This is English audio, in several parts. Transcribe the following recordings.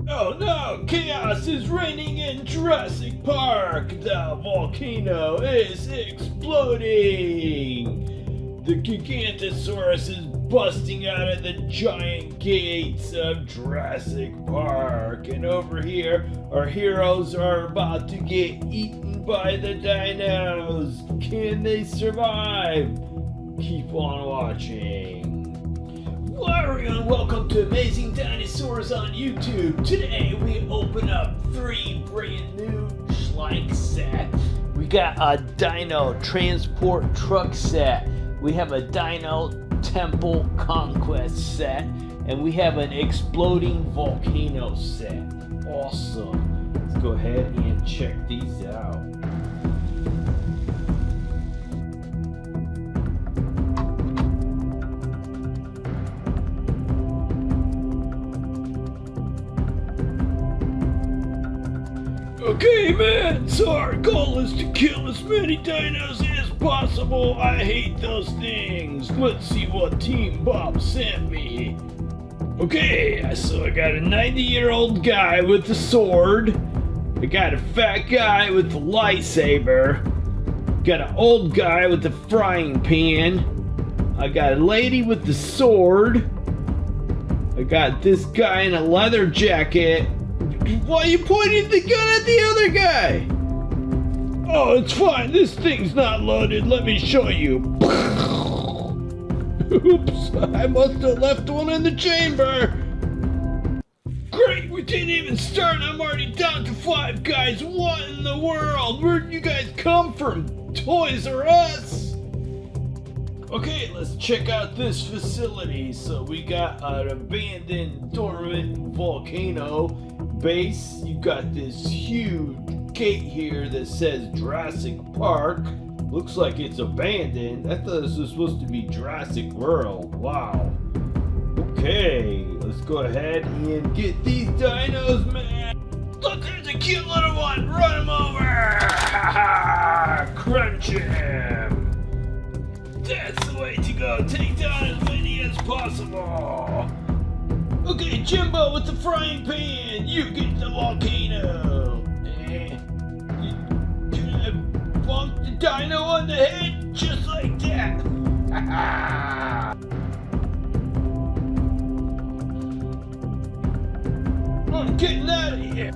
Oh no! Chaos is reigning in Jurassic Park! The volcano is exploding! The Gigantosaurus is busting out of the giant gates of Jurassic Park! And over here, our heroes are about to get eaten by the dinos! Can they survive? Keep on watching! Hello everyone, welcome to Amazing Dinosaurs on YouTube. Today we open up 3 brand new Schleich sets. We got a Dino transport truck set. We have a Dino temple conquest set. And we have an exploding volcano set. Awesome. Let's go ahead and check these out. Okay, man, so our goal is to kill as many dinos as possible. I hate those things. Let's see what Team Bob sent me. Okay, so I got a 90-year-old guy with a sword. I got a fat guy with a lightsaber. Got an old guy with a frying pan. I got a lady with the sword. I got this guy in a leather jacket. Why are you pointing the gun at the other guy? Oh, it's fine. This thing's not loaded. Let me show you. Oops, I must have left one in the chamber. Great, we didn't even start. I'm already down to 5 guys. What in the world? Where'd you guys come from? Toys R Us? Okay, let's check out this facility. So we got an abandoned dormant volcano base. You got this huge gate here that says Jurassic Park. Looks like it's abandoned. I thought this was supposed to be Jurassic World. Wow. Okay, let's go ahead and get these dinos, man. Look, there's a cute little one. Run him over. Crunch him. That's the way to go. Take down as many as possible. Okay, Jimbo with the frying pan, you get the volcano. Can I bonk the dino on the head just like that? I'm getting out of here.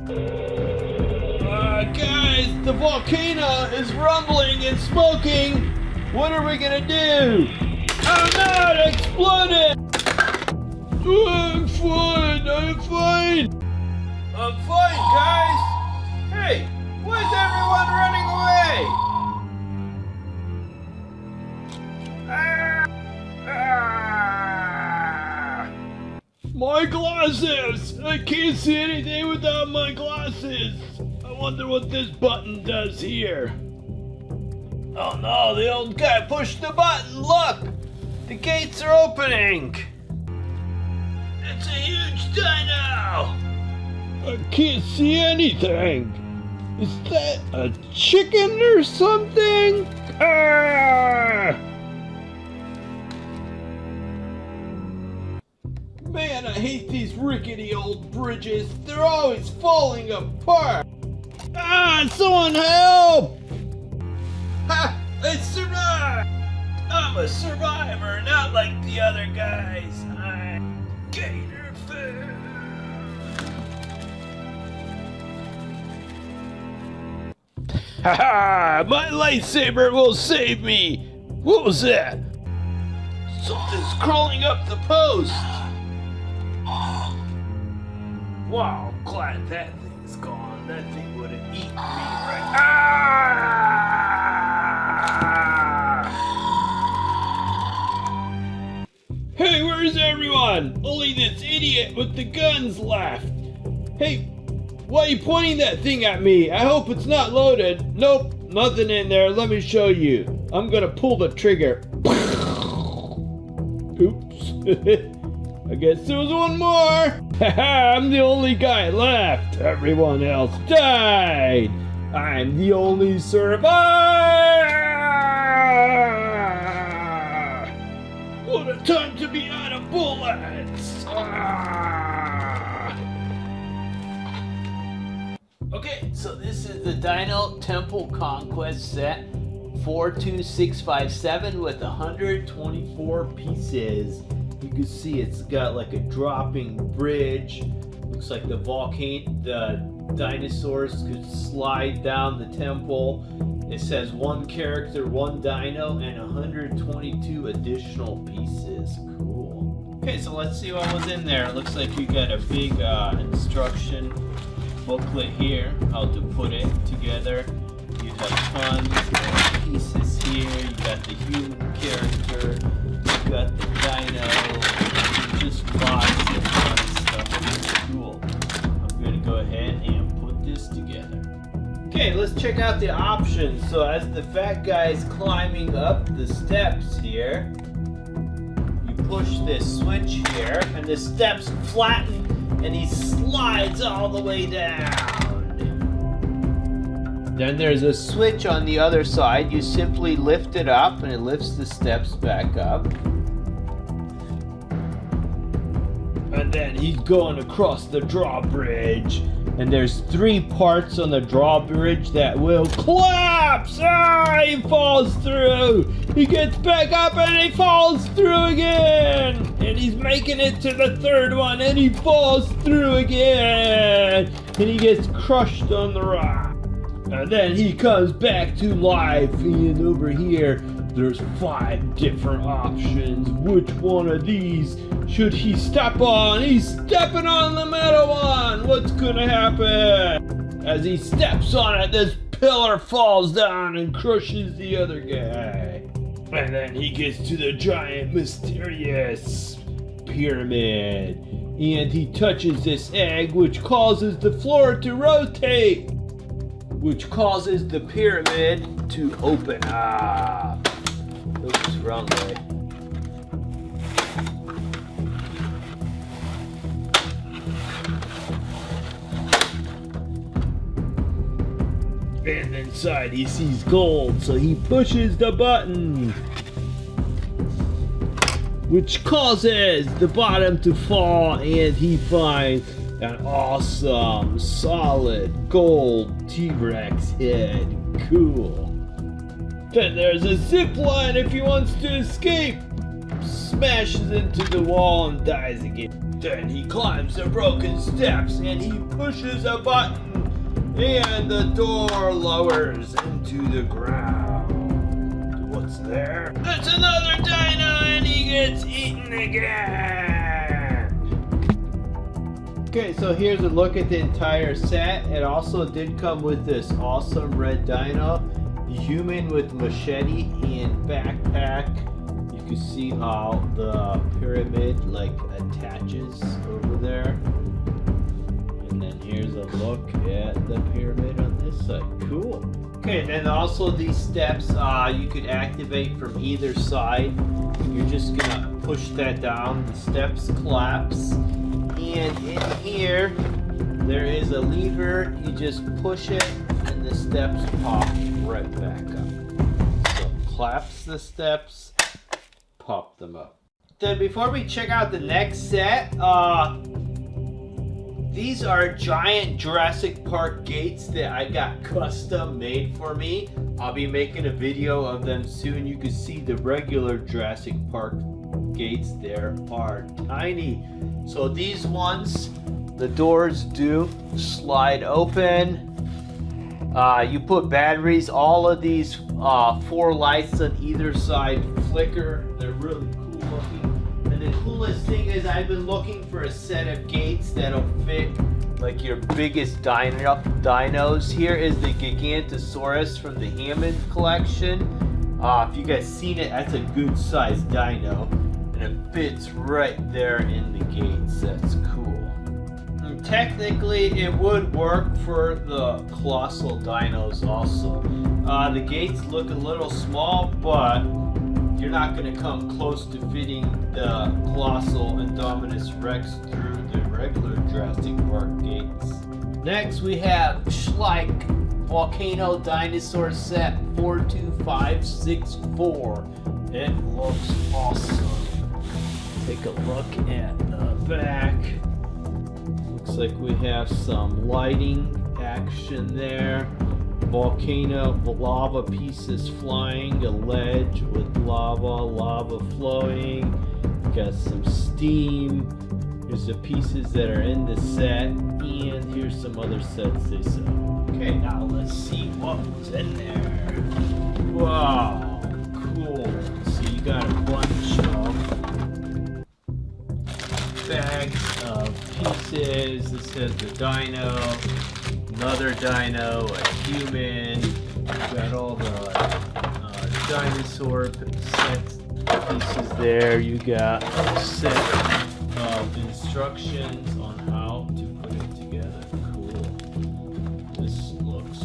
Guys, the volcano is rumbling and smoking. What are we gonna do? Oh no, it exploded! I'm fine, I'm fine! I'm fine, guys! Hey, why is everyone running away? My glasses! I can't see anything without my glasses! I wonder what this button does here. Oh no, the old guy pushed the button! Look! The gates are opening! It's a huge dino! I can't see anything! Is that a chicken or something? Man, I hate these rickety old bridges. They're always falling apart! Someone help! Ha! I survived! I'm a survivor, not like the other guys. I'm gator food. Haha! My lightsaber will save me! What was that? Something's crawling up the post! Wow, I'm glad that thing's gone. That thing would have eaten me right. Hey, where's everyone? Only this idiot with the guns left. Hey, why are you pointing that thing at me? I hope it's not loaded. Nope, nothing in there. Let me show you. I'm gonna pull the trigger. Oops. I guess there was one more. Haha, I'm the only guy left. Everyone else died. I'm the only survivor. What a time to be out of bullets. Okay, so this is the Dino Temple Conquest set 42657 with 124 pieces. You can see it's got like a dropping bridge. Looks like the dinosaurs could slide down the temple. It says one character, one dino, and 122 additional pieces. Cool. Okay, so let's see what was in there. It looks like you got a big instruction booklet here, how to put it together. You have tons of pieces here. You got the human character, you got the dino, just lots of fun stuff. It's cool. I'm gonna go ahead and put this together. Okay, let's check out the options. So as the fat guy is climbing up the steps here, you push this switch here, and the steps flatten, and he slides all the way down. Then there's a switch on the other side. You simply lift it up, and it lifts the steps back up. And then he's going across the drawbridge. And there's 3 parts on the drawbridge that will collapse! Ah, he falls through! He gets back up and he falls through again! And he's making it to the 3rd one and he falls through again! And he gets crushed on the rock. And then he comes back to life, and over here there's 5 different options. Which one of these should he step on? He's stepping on the middle one! What's gonna happen? As he steps on it, this pillar falls down and crushes the other guy. And then he gets to the giant mysterious pyramid. And he touches this egg, which causes the floor to rotate, which causes the pyramid to open up. Oops, wrong way. And inside he sees gold, so he pushes the button, which causes the bottom to fall, and he finds an awesome, solid gold T-Rex head. Cool. Then there's a zip line if he wants to escape. Smashes into the wall and dies again. Then he climbs the broken steps and he pushes a button, and the door lowers into the ground. What's there? That's another dino, and he gets eaten again. Okay, so here's a look at the entire set. It also did come with this awesome red dino, human with machete and backpack. You can see how the pyramid like attaches over there. And then here's a look at the pyramid on this side. Cool. Okay, and then also these steps you could activate from either side. You're just gonna push that down, the steps collapse. And in here, there is a lever. You just push it, and the steps pop right back up. So collapse the steps, pop them up. Then before we check out the next set, these are giant Jurassic Park gates that I got custom made for me. I'll be making a video of them soon. You can see the regular Jurassic Park gates there are tiny. So these ones, the doors do slide open. You put batteries. All of these 4 lights on either side flicker. They're really cool looking. And the coolest thing is I've been looking for a set of gates that'll fit like your biggest dinos. Here is the Gigantosaurus from the Hammond collection. If you guys seen it, that's a good sized dino. And it fits right there in the gates. That's cool. And technically, it would work for the colossal dinos also. The gates look a little small, but you're not going to come close to fitting the colossal Indominus Rex through the regular Jurassic Park gates. Next, we have Schleich Volcano Dinosaur Set 42564. It looks awesome. Take a look at the back. Looks like we have some lighting action there. Volcano, lava pieces flying, a ledge with lava flowing. Got some steam. Here's the pieces that are in the set, and here's some other sets they sell. Okay, now let's see what's in there. Wow, cool. So you got a bunch of bags of pieces. This has the dino, another dino, a human. You got all the dinosaur sets pieces there. You got a set of instructions on how to put it together. Cool. This looks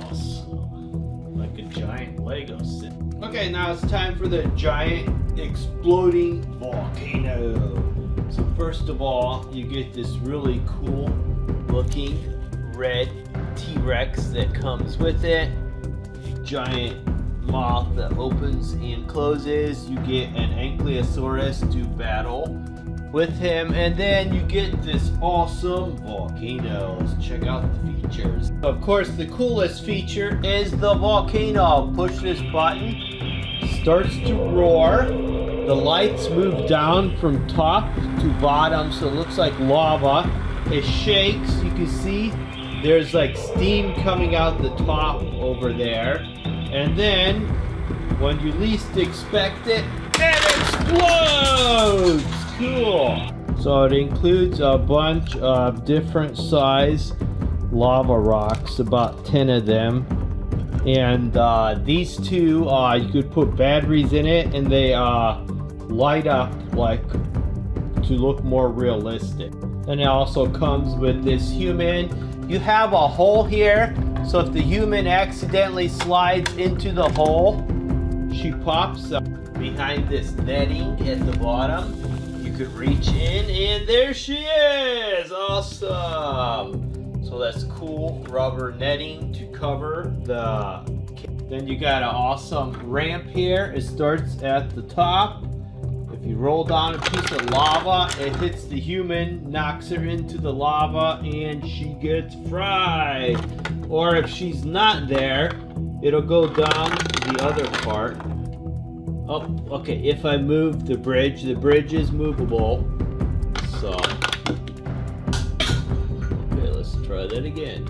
awesome. Like a giant Lego set. Okay, now it's time for the giant exploding volcano. So first of all, you get this really cool looking red T-Rex that comes with it. Giant mouth that opens and closes. You get an Ankylosaurus to battle with him, and then you get this awesome volcano. Let's check out the features. Of course, the coolest feature is the volcano. Push this button, starts to roar. The lights move down from top to bottom, so it looks like lava. It shakes. You can see there's like steam coming out the top over there. And then, when you least expect it, it explodes! Cool! So it includes a bunch of different size lava rocks, about 10 of them. And these two, you could put batteries in it, and they light up like to look more realistic. And it also comes with this human. You have a hole here, so if the human accidentally slides into the hole, she pops up behind this netting at the bottom. You could reach in, and there she is! Awesome! So that's cool rubber netting to cover the... Then you got an awesome ramp here. It starts at the top. If you roll down a piece of lava, it hits the human, knocks her into the lava, and she gets fried. Or if she's not there, it'll go down the other part. Oh, okay, if I move the bridge is movable. So, okay, let's try that again.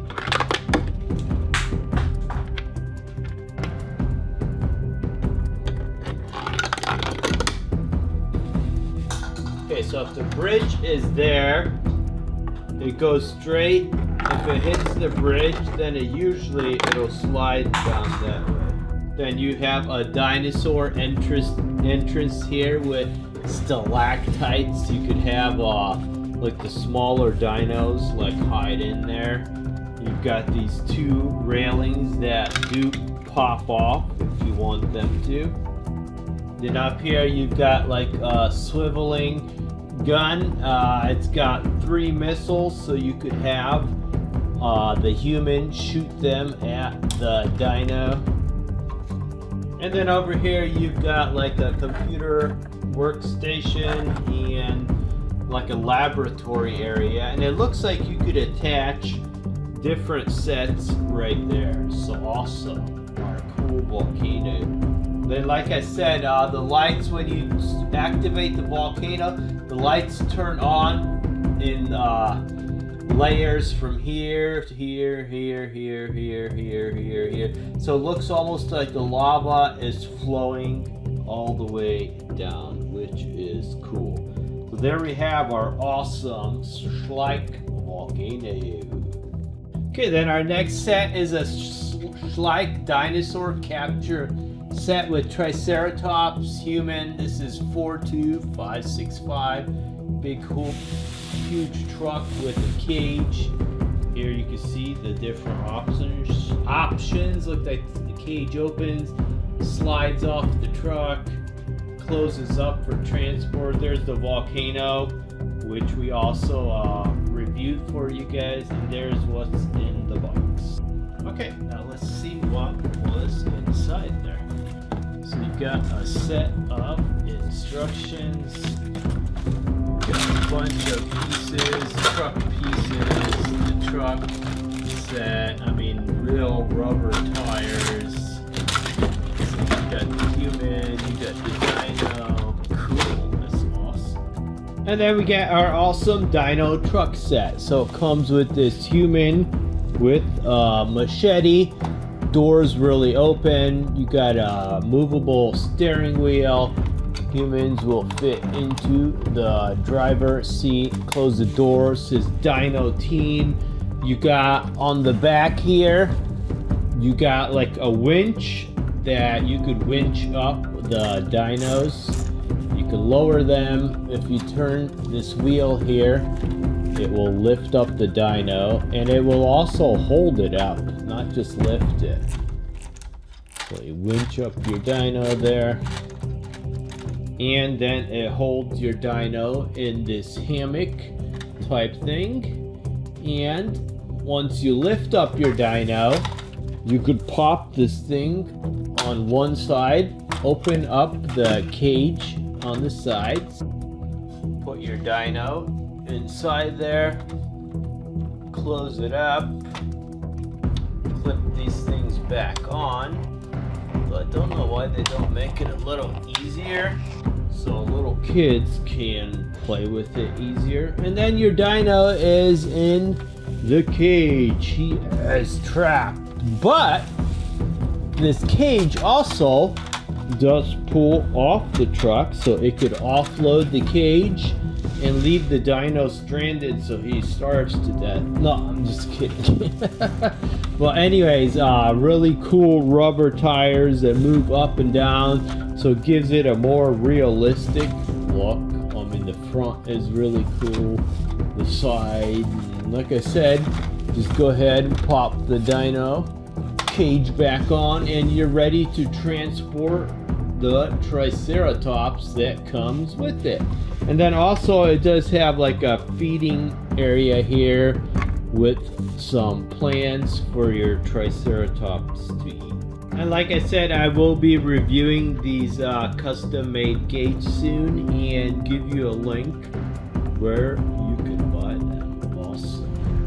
Okay, so if the bridge is there, it goes straight. If it hits the bridge, then it'll slide down that way. Then you have a dinosaur entrance here with stalactites. You could have like the smaller dinos like hide in there. You've got these two railings that do pop off if you want them to. Then up here you've got like a swiveling gun. It's got 3 missiles, so you could have the human shoot them at the dino. And then over here you've got like a computer workstation and like a laboratory area, and it looks like you could attach different sets right there. So awesome. Our cool volcano. Then like I said, the lights, when you activate the volcano, the lights turn on in layers from here to here, here. So it looks almost like the lava is flowing all the way down, which is cool. So there we have our awesome Schleich volcano. Okay, then our next set is a Schleich dinosaur capture set with Triceratops, human. This is 42565. Big cool huge truck with a cage. Here you can see the different options. Look like the cage opens, slides off the truck, closes up for transport. There's the volcano, which we also reviewed for you guys, and there's what's in the box. Okay, now let's see what was inside there. So you've got a set of instructions. Got a bunch of pieces, truck pieces. The truck real rubber tires. So you got the human, you got the dino. Cool, that's awesome. And then we get our awesome dino truck set. So it comes with this human with a machete. Doors really open. You got a movable steering wheel. Humans will fit into the driver's seat. Close the door. Says Dino Team. You got on the back here, you got like a winch that you could winch up the dinos. You can lower them. If you turn this wheel here, it will lift up the dino, and it will also hold it up, not just lift it. So you winch up your dino there, and then it holds your dino in this hammock type thing. And once you lift up your dino, you could pop this thing on one side, open up the cage on the sides, put your dino inside there, close it up, clip these things back on. So I don't know why they don't make it a little easier so little kids can play with it easier. And then your dino is in the cage. He is trapped. But this cage also does pull off the truck, so it could offload the cage and leave the dino stranded so he starves to death. No, I'm just kidding. Well, anyways, really cool rubber tires that move up and down, so it gives it a more realistic look. I mean, the front is really cool, the side, and like I said, just go ahead and pop the dino cage back on, and you're ready to transport the Triceratops that comes with it. And then also it does have like a feeding area here with some plants for your Triceratops to eat. And like I said, I will be reviewing these custom made gates soon and give you a link where you can buy them. Awesome.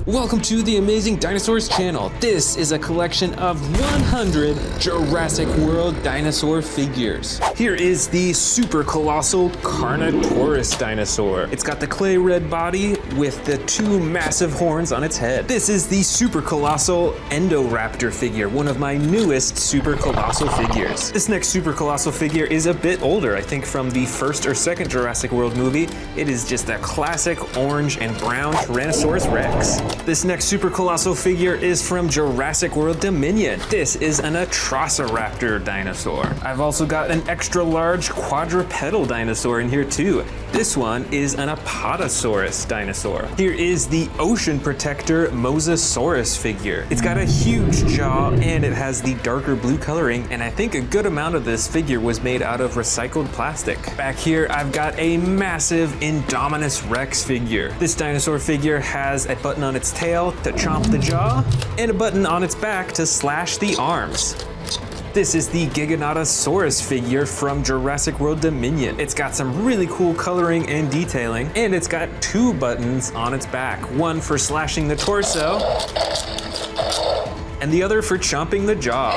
Welcome to the Amazing Dinosaurs channel. This is a collection of 100 Jurassic World dinosaur figures. Here is the super colossal Carnotaurus dinosaur. It's got the clay red body with the two massive horns on its head. This is the super colossal Endoraptor figure, one of my newest super colossal figures. This next super colossal figure is a bit older, I think from the first or second Jurassic World movie. It is just a classic orange and brown Tyrannosaurus Rex. This next super colossal figure is from Jurassic World Dominion. This is an Atrociraptor dinosaur. I've also got an extra large quadrupedal dinosaur in here too. This one is an Apatosaurus dinosaur. Here is the Ocean Protector Mosasaurus figure. It's got a huge jaw and it has the darker blue coloring, and I think a good amount of this figure was made out of recycled plastic. Back here I've got a massive Indominus Rex figure. This dinosaur figure has a button on its tail to chomp the jaw and a button on its back to slash the arms. This is the Giganotosaurus figure from Jurassic World Dominion. It's got some really cool coloring and detailing, and it's got two buttons on its back. One for slashing the torso, and the other for chomping the jaw.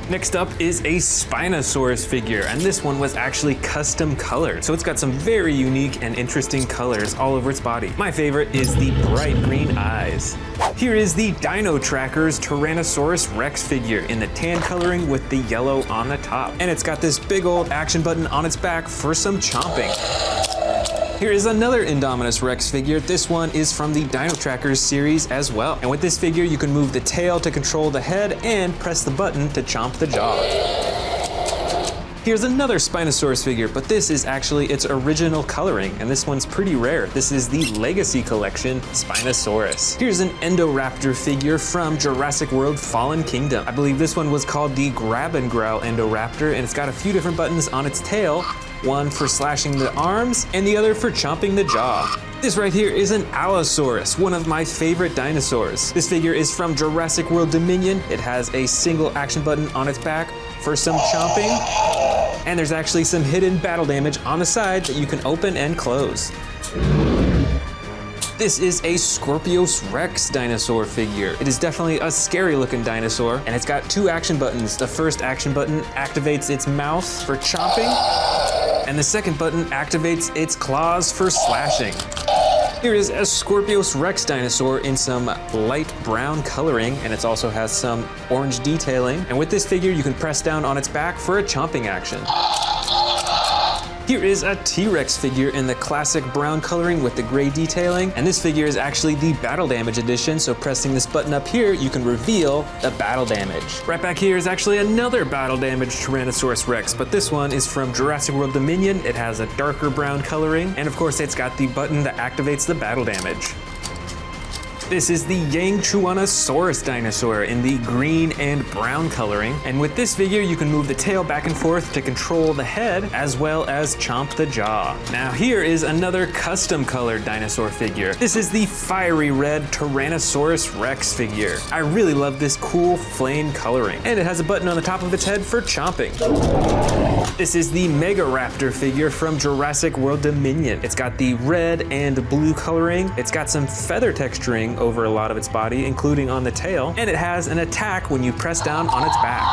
Next up is a Spinosaurus figure, and this one was actually custom colored. So it's got some very unique and interesting colors all over its body. My favorite is the bright green eyes. Here is the Dino Trackers Tyrannosaurus Rex figure in the tan coloring with the yellow on the top. And it's got this big old action button on its back for some chomping. Here is another Indominus Rex figure. This one is from the Dino Trackers series as well. And with this figure, you can move the tail to control the head and press the button to chomp the jaw. Here's another Spinosaurus figure, but this is actually its original coloring, and this one's pretty rare. This is the Legacy Collection Spinosaurus. Here's an Endoraptor figure from Jurassic World Fallen Kingdom. I believe this one was called the Grab and Growl Endoraptor, and it's got a few different buttons on its tail, one for slashing the arms, and the other for chomping the jaw. This right here is an Allosaurus, one of my favorite dinosaurs. This figure is from Jurassic World Dominion. It has a single action button on its back for some chomping, and there's actually some hidden battle damage on the side that you can open and close. This is a Scorpius Rex dinosaur figure. It is definitely a scary looking dinosaur, and it's got 2 action buttons. The first action button activates its mouth for chomping, and the second button activates its claws for slashing. Here is a Scorpius Rex dinosaur in some light brown coloring, and it also has some orange detailing. And with this figure, you can press down on its back for a chomping action. Here is a T-Rex figure in the classic brown coloring with the gray detailing, and this figure is actually the battle damage edition, so pressing this button up here, you can reveal the battle damage. Right back here is actually another battle damage Tyrannosaurus Rex, but this one is from Jurassic World Dominion. It has a darker brown coloring, and of course it's got the button that activates the battle damage. This is the Yangchuanosaurus dinosaur in the green and brown coloring. And with this figure, you can move the tail back and forth to control the head as well as chomp the jaw. Now here is another custom colored dinosaur figure. This is the fiery red Tyrannosaurus Rex figure. I really love this cool flame coloring. And it has a button on the top of its head for chomping. This is the Megaraptor figure from Jurassic World Dominion. It's got the red and blue coloring. It's got some feather texturing over a lot of its body, including on the tail, and it has an attack when you press down on its back.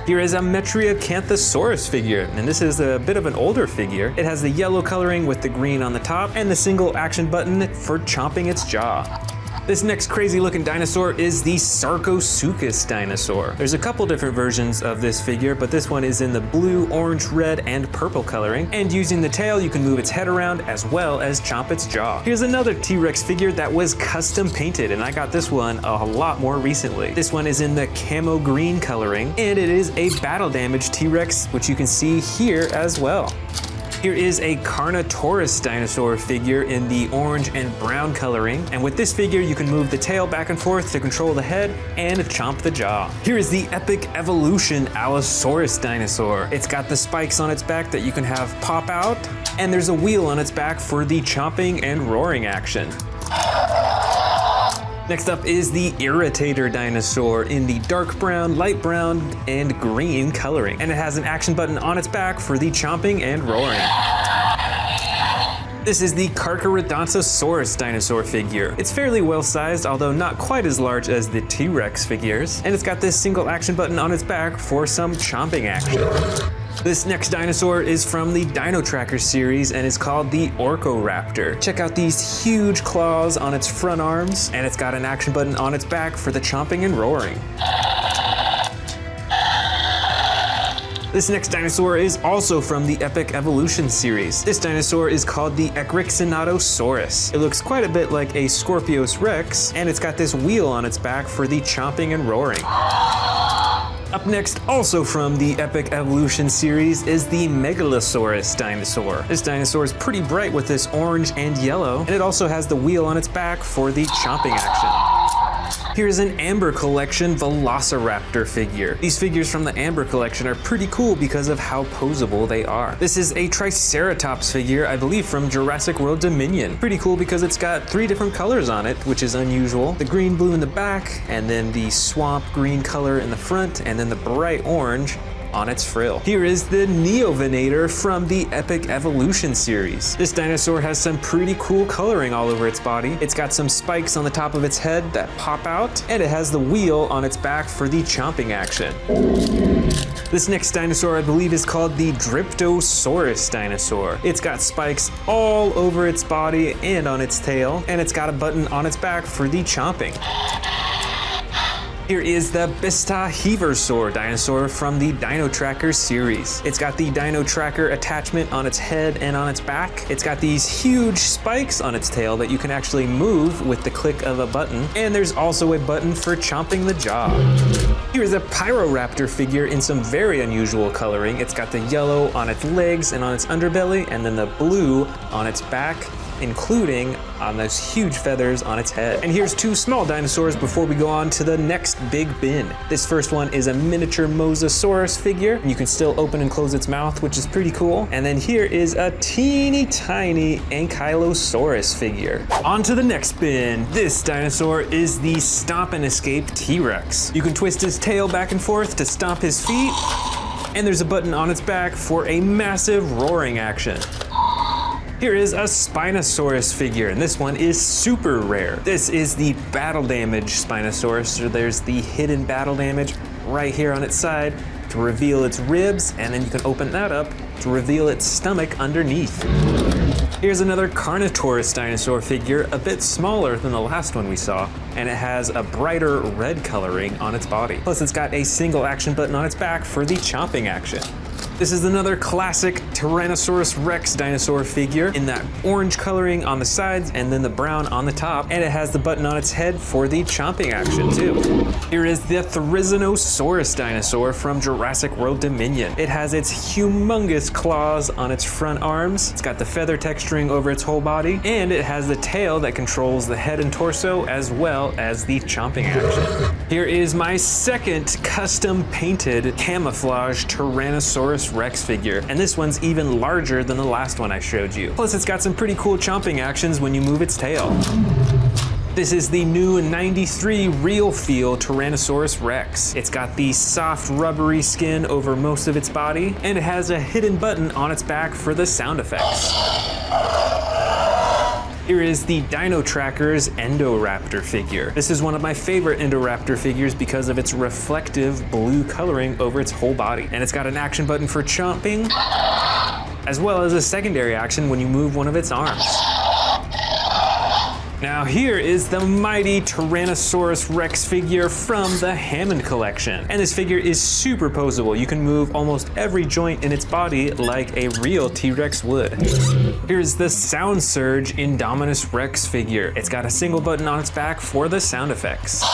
Here is a Metriacanthosaurus figure, and this is a bit of an older figure. It has the yellow coloring with the green on the top and the single action button for chomping its jaw. This next crazy looking dinosaur is the Sarcosuchus dinosaur. There's a couple different versions of this figure, but this one is in the blue, orange, red, and purple coloring. And using the tail, you can move its head around as well as chomp its jaw. Here's another T-Rex figure that was custom painted, and I got this one a lot more recently. This one is in the camo green coloring, and it is a battle damage T-Rex, which you can see here as well. Here is a Carnotaurus dinosaur figure in the orange and brown coloring. And with this figure, you can move the tail back and forth to control the head and chomp the jaw. Here is the Epic Evolution Allosaurus dinosaur. It's got the spikes on its back that you can have pop out, and there's a wheel on its back for the chomping and roaring action. Next up is the Irritator dinosaur in the dark brown, light brown, and green coloring. And it has an action button on its back for the chomping and roaring. This is the Carcharodontosaurus dinosaur figure. It's fairly well sized, although not quite as large as the T-Rex figures. And it's got this single action button on its back for some chomping action. This next dinosaur is from the Dino Tracker series and is called the Orcoraptor. Check out these huge claws on its front arms, and it's got an action button on its back for the chomping and roaring. This next dinosaur is also from the Epic Evolution series. This dinosaur is called the Equixinatosaurus. It looks quite a bit like a Scorpius Rex, and it's got this wheel on its back for the chomping and roaring. Up next, also from the Epic Evolution series, is the Megalosaurus dinosaur. This dinosaur is pretty bright with this orange and yellow, and it also has the wheel on its back for the chomping action. Here's an Amber Collection Velociraptor figure. These figures from the Amber Collection are pretty cool because of how posable they are. This is a Triceratops figure, I believe from Jurassic World Dominion. Pretty cool because it's got 3 different colors on it, which is unusual. The green, blue in the back, and then the swamp green color in the front, and then the bright orange on its frill. Here is the Neovenator from the Epic Evolution series. This dinosaur has some pretty cool coloring all over its body. It's got some spikes on the top of its head that pop out, and it has the wheel on its back for the chomping action. This next dinosaur, I believe, is called the Dryptosaurus dinosaur. It's got spikes all over its body and on its tail, and it's got a button on its back for the chomping. Here is the Bistaheversaur dinosaur from the Dino Tracker series. It's got the Dino Tracker attachment on its head and on its back. It's got these huge spikes on its tail that you can actually move with the click of a button. And there's also a button for chomping the jaw. Here's a Pyroraptor figure in some very unusual coloring. It's got the yellow on its legs and on its underbelly, and then the blue on its back, including on those huge feathers on its head. And here's 2 small dinosaurs before we go on to the next big bin. This first one is a miniature Mosasaurus figure, and you can still open and close its mouth, which is pretty cool. And then here is a teeny tiny Ankylosaurus figure. On to the next bin. This dinosaur is the Stomp and Escape T-Rex. You can twist his tail back and forth to stomp his feet, and there's a button on its back for a massive roaring action. Here is a Spinosaurus figure, and this one is super rare. This is the battle damage Spinosaurus, so there's the hidden battle damage right here on its side to reveal its ribs, and then you can open that up to reveal its stomach underneath. Here's another Carnotaurus dinosaur figure, a bit smaller than the last one we saw, and it has a brighter red coloring on its body. Plus it's got a single action button on its back for the chomping action. This is another classic Tyrannosaurus Rex dinosaur figure in that orange coloring on the sides and then the brown on the top, and it has the button on its head for the chomping action too. Here is the Therizinosaurus dinosaur from Jurassic World Dominion. It has its humongous claws on its front arms, it's got the feather texturing over its whole body, and it has the tail that controls the head and torso as well as the chomping action. Here is my second custom painted camouflage Tyrannosaurus Rex figure, and this one's even larger than the last one I showed you. Plus it's got some pretty cool chomping actions when you move its tail. This is the new 93 Real Feel Tyrannosaurus Rex. It's got the soft rubbery skin over most of its body, and it has a hidden button on its back for the sound effects. Here is the Dino Tracker's Endoraptor figure. This is one of my favorite Endoraptor figures because of its reflective blue coloring over its whole body. And it's got an action button for chomping, as well as a secondary action when you move one of its arms. Now here is the mighty Tyrannosaurus Rex figure from the Hammond collection. And this figure is super posable. You can move almost every joint in its body like a real T-Rex would. Here's the Sound Surge Indominus Rex figure. It's got a single button on its back for the sound effects.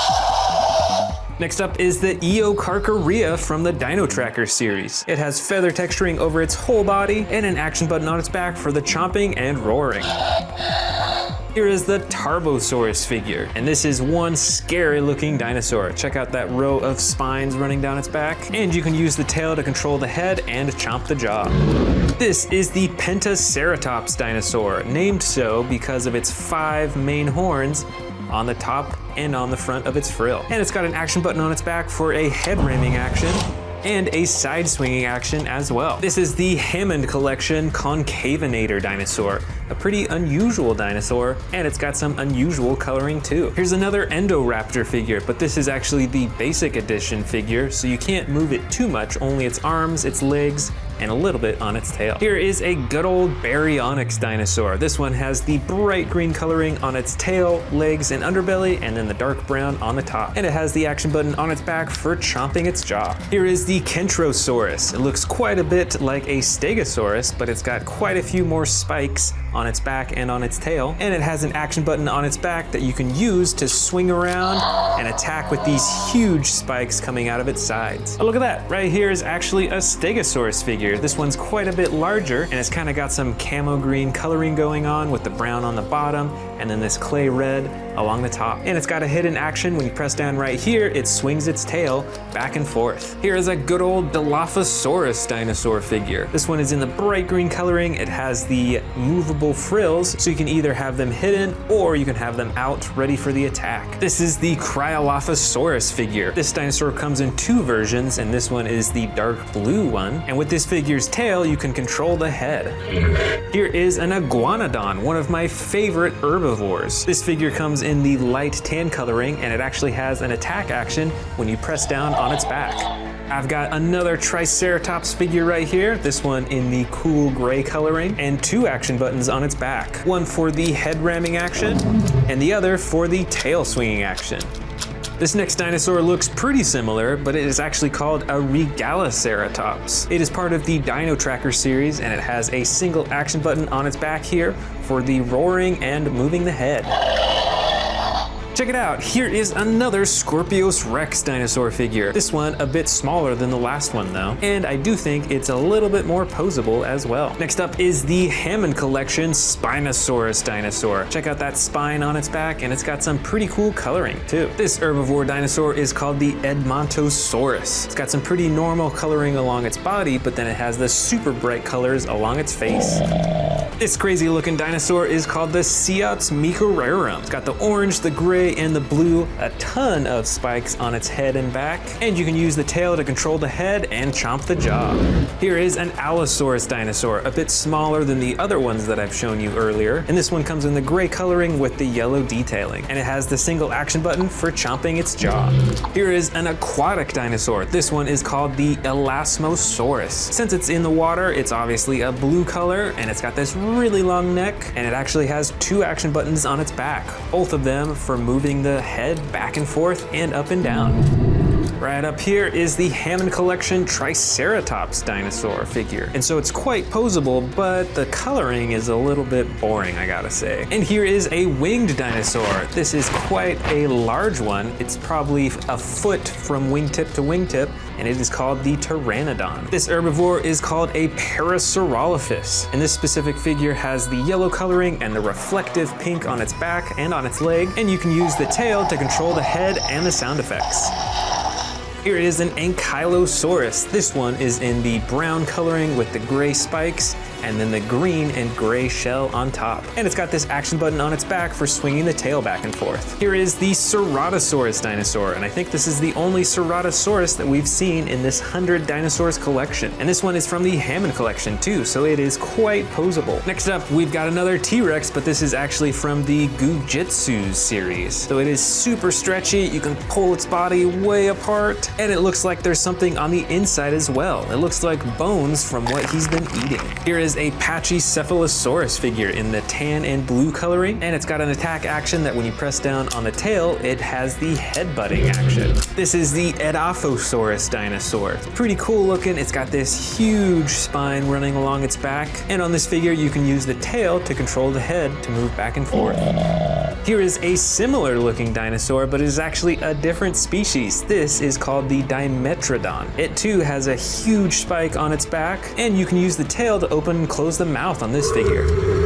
Next up is the Eocarcharia from the Dino Tracker series. It has feather texturing over its whole body and an action button on its back for the chomping and roaring. Here is the Tarbosaurus figure, and this is one scary looking dinosaur. Check out that row of spines running down its back, and you can use the tail to control the head and chomp the jaw. This is the Pentaceratops dinosaur, named so because of its 5 main horns on the top and on the front of its frill. And it's got an action button on its back for a head ramming action and a side swinging action as well. This is the Hammond Collection Concavinator dinosaur, a pretty unusual dinosaur, and it's got some unusual coloring too. Here's another Endoraptor figure, but this is actually the basic edition figure, so you can't move it too much, only its arms, its legs, and a little bit on its tail. Here is a good old Baryonyx dinosaur. This one has the bright green coloring on its tail, legs, and underbelly, and then the dark brown on the top. And it has the action button on its back for chomping its jaw. Here is the Kentrosaurus. It looks quite a bit like a Stegosaurus, but it's got quite a few more spikes on its back and on its tail, and it has an action button on its back that you can use to swing around and attack with these huge spikes coming out of its sides. Oh, look at that, right here is actually a Stegosaurus figure. This one's quite a bit larger, and it's kind of got some camo green coloring going on with the brown on the bottom and then this clay red along the top. And it's got a hidden action. When you press down right here, it swings its tail back and forth. Here is a good old Dilophosaurus dinosaur figure. This one is in the bright green coloring. It has the movable frills, so you can either have them hidden or you can have them out ready for the attack. This is the Cryolophosaurus figure. This dinosaur comes in 2 versions, and this one is the dark blue one. And with this figure's tail, you can control the head. Here is an Iguanodon, one of my favorite herbivores. This figure comes in the light tan coloring, and it actually has an attack action when you press down on its back. I've got another Triceratops figure right here, this one in the cool gray coloring, and 2 action buttons on its back. One for the head ramming action, and the other for the tail swinging action. This next dinosaur looks pretty similar, but it is actually called a Regaliceratops. It is part of the Dino Tracker series, and it has a single action button on its back here for the roaring and moving the head. Check it out, here is another Scorpius Rex dinosaur figure. This one a bit smaller than the last one though, and I do think it's a little bit more posable as well. Next up is the Hammond Collection Spinosaurus dinosaur. Check out that spine on its back, and it's got some pretty cool coloring too. This herbivore dinosaur is called the Edmontosaurus. It's got some pretty normal coloring along its body, but then it has the super bright colors along its face. This crazy looking dinosaur is called the Ceops Microrarum. It's got the orange, the gray, gray and the blue, a ton of spikes on its head and back, and you can use the tail to control the head and chomp the jaw. Here is an Allosaurus dinosaur, a bit smaller than the other ones that I've shown you earlier, and this one comes in the gray coloring with the yellow detailing, and it has the single action button for chomping its jaw. Here is an aquatic dinosaur. This one is called the Elasmosaurus. Since it's in the water, it's obviously a blue color, and it's got this really long neck, and it actually has 2 action buttons on its back, both of them for moving the head back and forth and up and down. Right up here is the Hammond Collection Triceratops dinosaur figure. And so it's quite poseable, but the coloring is a little bit boring, I gotta say. And here is a winged dinosaur. This is quite a large one. It's probably a foot from wingtip to wingtip, and it is called the Pteranodon. This herbivore is called a Parasaurolophus, and this specific figure has the yellow coloring and the reflective pink on its back and on its leg, and you can use the tail to control the head and the sound effects. Here is an Ankylosaurus. This one is in the brown coloring with the gray spikes and then the green and gray shell on top. And it's got this action button on its back for swinging the tail back and forth. Here is the Ceratosaurus dinosaur, and I think this is the only Ceratosaurus that we've seen in this 100 Dinosaurs collection. And this one is from the Hammond Collection too, so it is quite poseable. Next up, we've got another T-Rex, but this is actually from the Gujitsu series. So it is super stretchy, you can pull its body way apart, and it looks like there's something on the inside as well. It looks like bones from what he's been eating. Here is a Pachycephalosaurus figure in the tan and blue coloring, and it's got an attack action that when you press down on the tail, it has the headbutting action. This is the Edaphosaurus dinosaur. It's pretty cool looking. It's got this huge spine running along its back, and on this figure, you can use the tail to control the head to move back and forth. Here is a similar looking dinosaur, but it is actually a different species. This is called the Dimetrodon. It too has a huge spike on its back, and you can use the tail to open and close the mouth on this figure.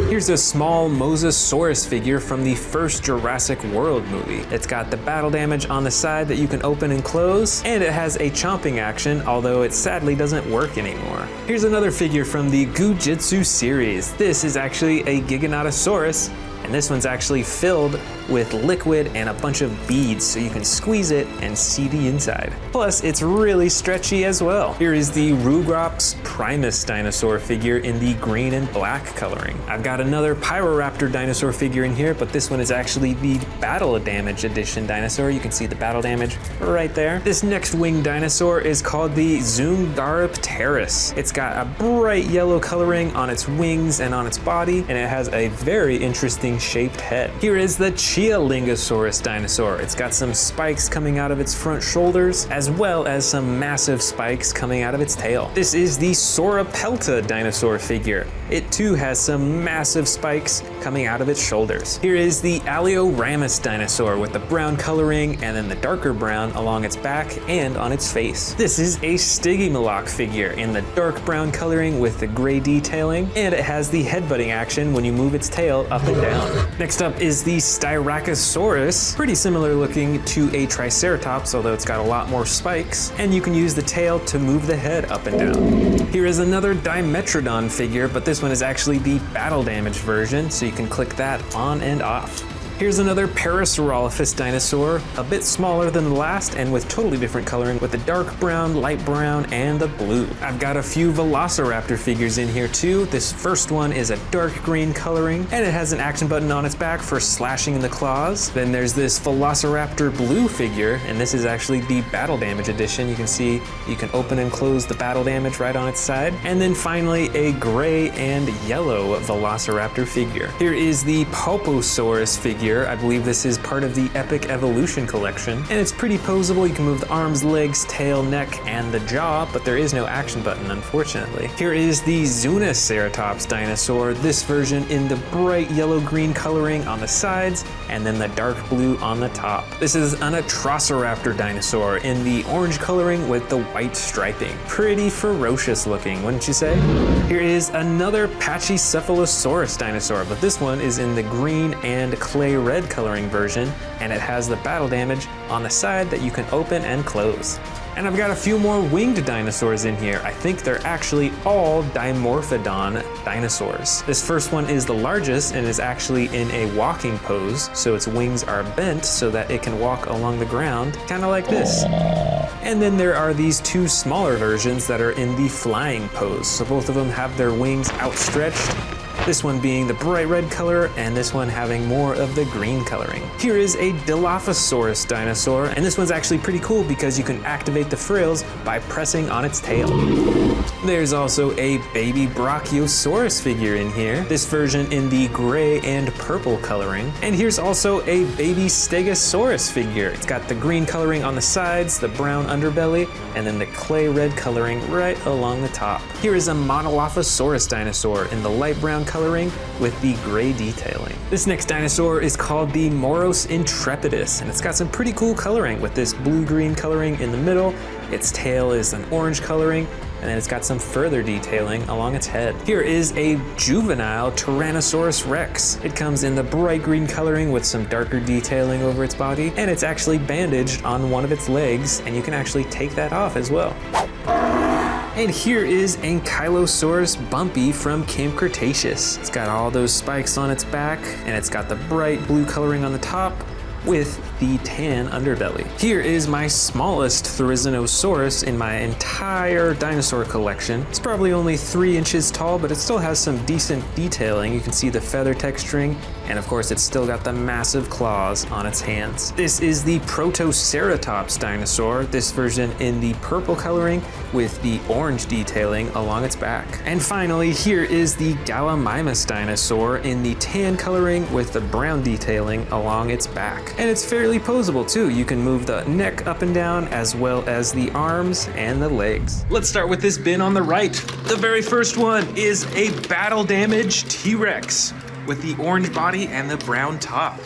Here's a small Mosasaurus figure from the first Jurassic World movie. It's got the battle damage on the side that you can open and close, and it has a chomping action, although it sadly doesn't work anymore. Here's another figure from the Gujitsu series. This is actually a Giganotosaurus, and this one's actually filled with liquid and a bunch of beads, so you can squeeze it and see the inside. Plus, it's really stretchy as well. Here is the Rugrops Primus dinosaur figure in the green and black coloring. I've got another Pyroraptor dinosaur figure in here, but this one is actually the Battle Damage Edition dinosaur. You can see the battle damage right there. This next winged dinosaur is called the Zungaropteris. It's got a bright yellow coloring on its wings and on its body, and it has a very interesting shaped head. Here is the Chialingosaurus dinosaur. It's got some spikes coming out of its front shoulders, as well as some massive spikes coming out of its tail. This is the Sauropelta dinosaur figure. It too has some massive spikes coming out of its shoulders. Here is the Alioramus dinosaur with the brown coloring and then the darker brown along its back and on its face. This is a Stygimoloch figure in the dark brown coloring with the gray detailing, and it has the headbutting action when you move its tail up and down. Next up is the Styracosaurus, pretty similar looking to a Triceratops, although it's got a lot more spikes, and you can use the tail to move the head up and down. Here is another Dimetrodon figure, but this one is actually the battle damage version, so you can click that on and off. Here's another Parasaurolophus dinosaur, a bit smaller than the last and with totally different coloring with the dark brown, light brown, and the blue. I've got a few Velociraptor figures in here too. This first one is a dark green coloring, and it has an action button on its back for slashing in the claws. Then there's this Velociraptor blue figure, and this is actually the Battle Damage Edition. You can see you can open and close the battle damage right on its side. And then finally a gray and yellow Velociraptor figure. Here is the Pulposaurus figure. I believe this is part of the Epic Evolution collection, and it's pretty poseable. You can move the arms, legs, tail, neck, and the jaw, but there is no action button, unfortunately. Here is the Zunoceratops dinosaur, this version in the bright yellow-green coloring on the sides, and then the dark blue on the top. This is an Atrociraptor dinosaur in the orange coloring with the white striping. Pretty ferocious looking, wouldn't you say? Here is another Pachycephalosaurus dinosaur, but this one is in the green and clay red coloring version, and it has the battle damage on the side that you can open and close. And I've got a few more winged dinosaurs in here. I think they're actually all Dimorphodon dinosaurs. This first one is the largest and is actually in a walking pose, so its wings are bent so that it can walk along the ground, kind of like this. And then there are these two smaller versions that are in the flying pose, so both of them have their wings outstretched. This one being the bright red color, and this one having more of the green coloring. Here is a Dilophosaurus dinosaur, and this one's actually pretty cool because you can activate the frills by pressing on its tail. There's also a baby Brachiosaurus figure in here, this version in the gray and purple coloring. And here's also a baby Stegosaurus figure. It's got the green coloring on the sides, the brown underbelly, and then the clay red coloring right along the top. Here is a Monolophosaurus dinosaur in the light brown coloring with the gray detailing. This next dinosaur is called the Moros Intrepidus, and it's got some pretty cool coloring with this blue-green coloring in the middle. Its tail is an orange coloring, and then it's got some further detailing along its head. Here is a juvenile Tyrannosaurus Rex. It comes in the bright green coloring with some darker detailing over its body, and it's actually bandaged on one of its legs, and you can actually take that off as well. And here is Ankylosaurus Bumpy from Camp Cretaceous. It's got all those spikes on its back, and it's got the bright blue coloring on the top with the tan underbelly. Here is my smallest Therizinosaurus in my entire dinosaur collection. It's probably only 3 inches tall, but it still has some decent detailing. You can see the feather texturing, and of course it's still got the massive claws on its hands. This is the Protoceratops dinosaur, this version in the purple coloring with the orange detailing along its back. And finally, here is the Gallimimus dinosaur in the tan coloring with the brown detailing along its back. And it's fairly posable too. You can move the neck up and down as well as the arms and the legs. Let's start with this bin on the right. The very first one is a battle damaged T-Rex with the orange body and the brown top.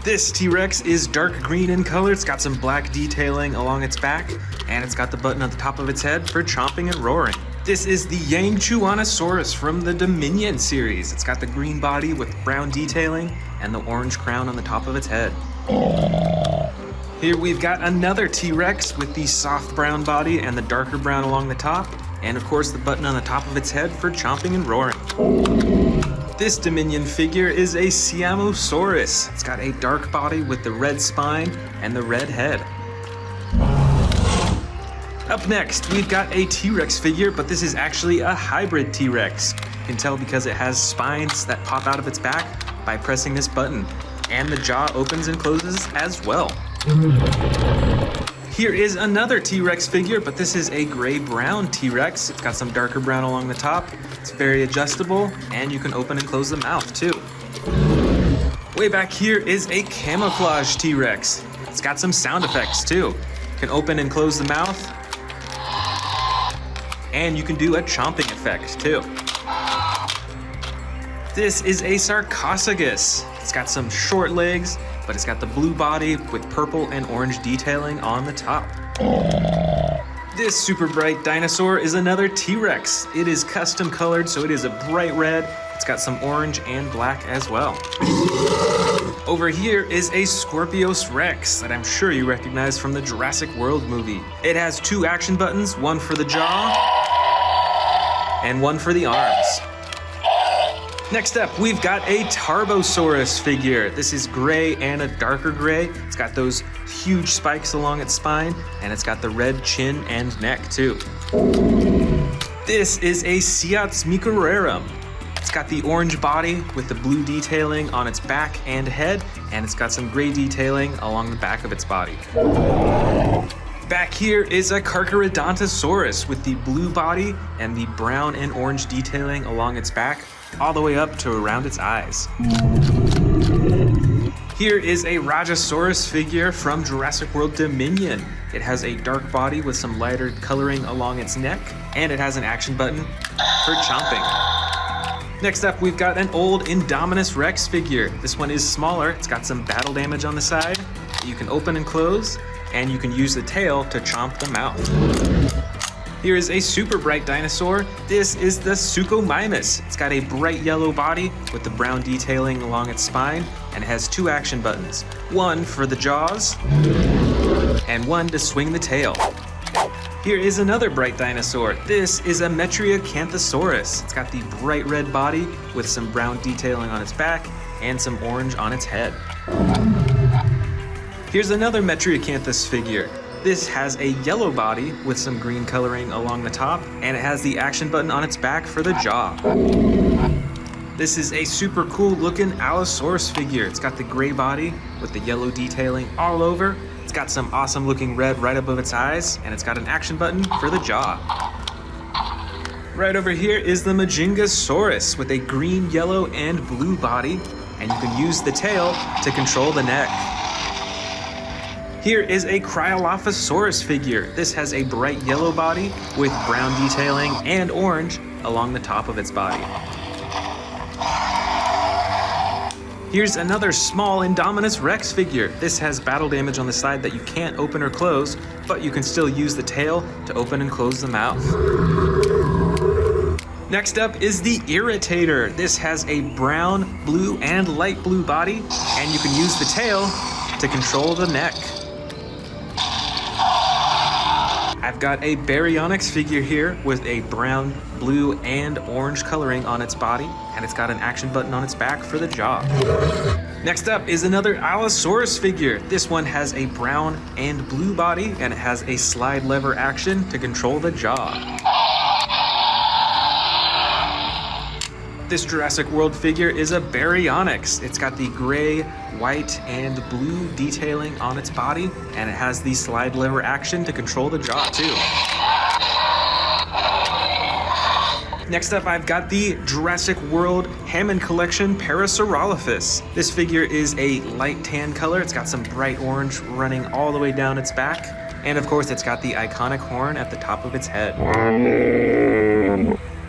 This T-Rex is dark green in color. It's got some black detailing along its back, and it's got the button on the top of its head for chomping and roaring. This is the Yangchuanosaurus from the Dominion series. It's got the green body with brown detailing and the orange crown on the top of its head. Here we've got another T-Rex with the soft brown body and the darker brown along the top, and of course the button on the top of its head for chomping and roaring. This Dominion figure is a Siamosaurus. It's got a dark body with the red spine and the red head. Up next, we've got a T-Rex figure, but this is actually a hybrid T-Rex. You can tell because it has spines that pop out of its back by pressing this button, and the jaw opens and closes as well. Here is another T-Rex figure, but this is a gray-brown T-Rex. It's got some darker brown along the top. It's very adjustable, and you can open and close the mouth too. Way back here is a camouflage T-Rex. It's got some sound effects too. You can open and close the mouth, and you can do a chomping effect too. This is a Sarcophagus. It's got some short legs, but it's got the blue body with purple and orange detailing on the top. This super bright dinosaur is another T-Rex. It is custom colored, so it is a bright red. It's got some orange and black as well. Over here is a Scorpius Rex that I'm sure you recognize from the Jurassic World movie. It has 2 action buttons, one for the jaw and one for the arms. Next up, we've got a Tarbosaurus figure. This is gray and a darker gray. It's got those huge spikes along its spine, and it's got the red chin and neck too. This is a Siatsmicurarum. It's got the orange body with the blue detailing on its back and head, and it's got some gray detailing along the back of its body. Back here is a Carcharodontosaurus with the blue body and the brown and orange detailing along its back, all the way up to around its eyes. Here is a Rajasaurus figure from Jurassic World Dominion. It has a dark body with some lighter coloring along its neck, and it has an action button for chomping. Next up, we've got an old Indominus Rex figure. This one is smaller. It's got some battle damage on the side. You can open and close, and you can use the tail to chomp the mouth. Here is a super bright dinosaur. This is the Suchomimus. It's got a bright yellow body with the brown detailing along its spine, and it has 2 action buttons. One for the jaws, and one to swing the tail. Here is another bright dinosaur. This is a Metriacanthosaurus. It's got the bright red body with some brown detailing on its back and some orange on its head. Here's another Metriacanthus figure. This has a yellow body with some green coloring along the top, and it has the action button on its back for the jaw. This is a super cool looking Allosaurus figure. It's got the gray body with the yellow detailing all over. It's got some awesome looking red right above its eyes, and it's got an action button for the jaw. Right over here is the Majingasaurus with a green, yellow, and blue body, and you can use the tail to control the neck. Here is a Cryolophosaurus figure. This has a bright yellow body with brown detailing and orange along the top of its body. Here's another small Indominus Rex figure. This has battle damage on the side that you can't open or close, but you can still use the tail to open and close the mouth. Next up is the Irritator. This has a brown, blue, and light blue body, and you can use the tail to control the neck. I've got a Baryonyx figure here with a brown, blue, and orange coloring on its body, and it's got an action button on its back for the jaw. Next up is another Allosaurus figure. This one has a brown and blue body, and it has a slide lever action to control the jaw. This Jurassic World figure is a Baryonyx. It's got the gray, white, and blue detailing on its body, and it has the slide lever action to control the jaw too. Next up, I've got the Jurassic World Hammond Collection Parasaurolophus. This figure is a light tan color. It's got some bright orange running all the way down its back, and of course, it's got the iconic horn at the top of its head.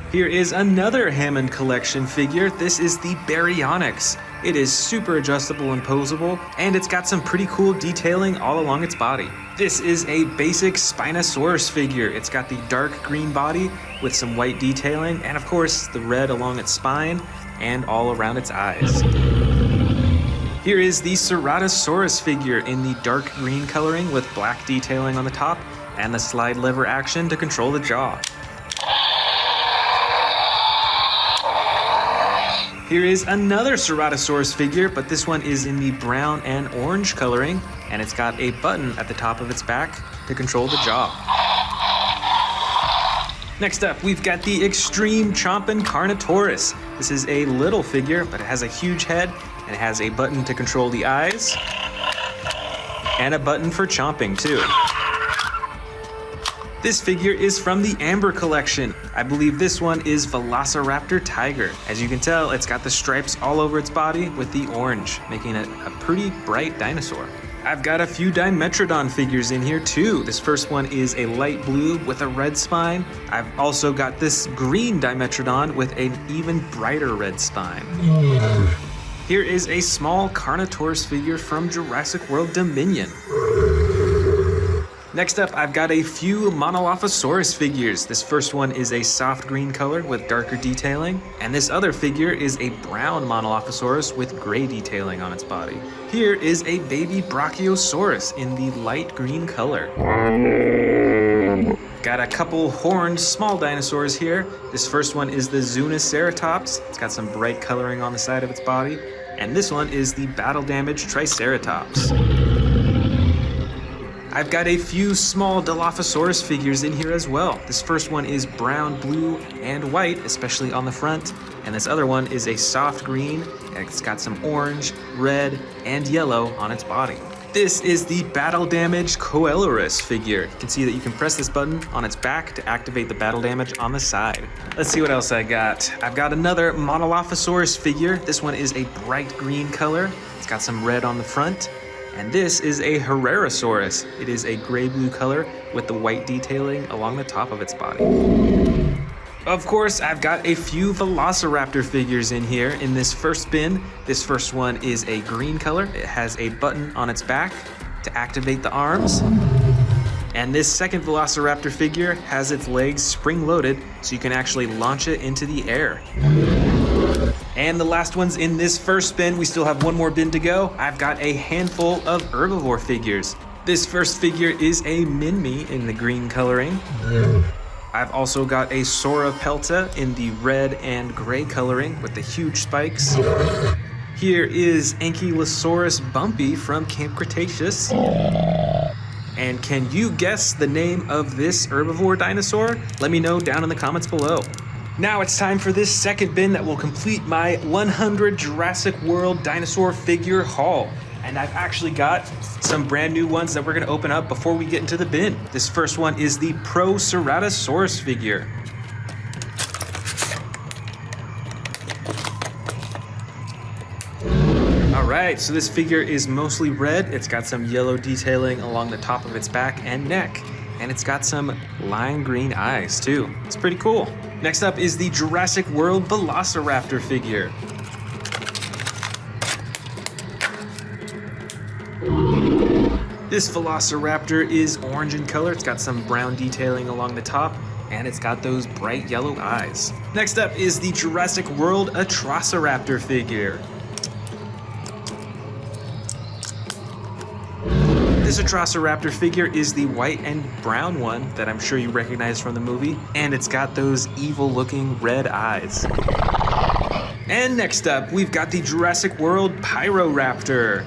Here is another Hammond Collection figure. This is the Baryonyx. It is super adjustable and posable, and it's got some pretty cool detailing all along its body. This is a basic Spinosaurus figure. It's got the dark green body with some white detailing, and of course the red along its spine and all around its eyes. Here is the Ceratosaurus figure in the dark green coloring with black detailing on the top and the slide lever action to control the jaw. Here is another Ceratosaurus figure, but this one is in the brown and orange coloring, and it's got a button at the top of its back to control the jaw. Next up, we've got the Extreme Chompin' Carnotaurus. This is a little figure, but it has a huge head, and it has a button to control the eyes, and a button for chomping too. This figure is from the Amber Collection. I believe this one is Velociraptor Tiger. As you can tell, it's got the stripes all over its body with the orange, making it a pretty bright dinosaur. I've got a few Dimetrodon figures in here too. This first one is a light blue with a red spine. I've also got this green Dimetrodon with an even brighter red spine. Here is a small Carnotaurus figure from Jurassic World Dominion. Next up, I've got a few Monolophosaurus figures. This first one is a soft green color with darker detailing, and this other figure is a brown Monolophosaurus with gray detailing on its body. Here is a baby Brachiosaurus in the light green color. Got a couple horned small dinosaurs here. This first one is the Zuniceratops. It's got some bright coloring on the side of its body, and this one is the battle damaged Triceratops. I've got a few small Dilophosaurus figures in here as well. This first one is brown, blue, and white, especially on the front. And this other one is a soft green, and it's got some orange, red, and yellow on its body. This is the battle damaged Coelurus figure. You can see that you can press this button on its back to activate the battle damage on the side. Let's see what else I got. I've got another Monolophosaurus figure. This one is a bright green color. It's got some red on the front. And this is a Herrerasaurus. It is a gray-blue color with the white detailing along the top of its body. Of course, I've got a few Velociraptor figures in here in this first bin. This first one is a green color. It has a button on its back to activate the arms. And this second Velociraptor figure has its legs spring-loaded, so you can actually launch it into the air. And the last ones in this first bin, we still have one more bin to go. I've got a handful of herbivore figures. This first figure is a Minmi in the green coloring. I've also got a Sauropelta in the red and gray coloring with the huge spikes. Here is Ankylosaurus Bumpy from Camp Cretaceous. And can you guess the name of this herbivore dinosaur? Let me know down in the comments below. Now it's time for this second bin that will complete my 100 Jurassic World dinosaur figure haul. And I've actually got some brand new ones that we're gonna open up before we get into the bin. This first one is the Proceratosaurus figure. Alright, so this figure is mostly red. It's got some yellow detailing along the top of its back and neck. And it's got some lime green eyes too. It's pretty cool. Next up is the Jurassic World Velociraptor figure. This Velociraptor is orange in color. It's got some brown detailing along the top, and it's got those bright yellow eyes. Next up is the Jurassic World Atrociraptor figure. This Atrociraptor figure is the white and brown one that I'm sure you recognize from the movie, and it's got those evil-looking red eyes. And next up, we've got the Jurassic World Pyroraptor.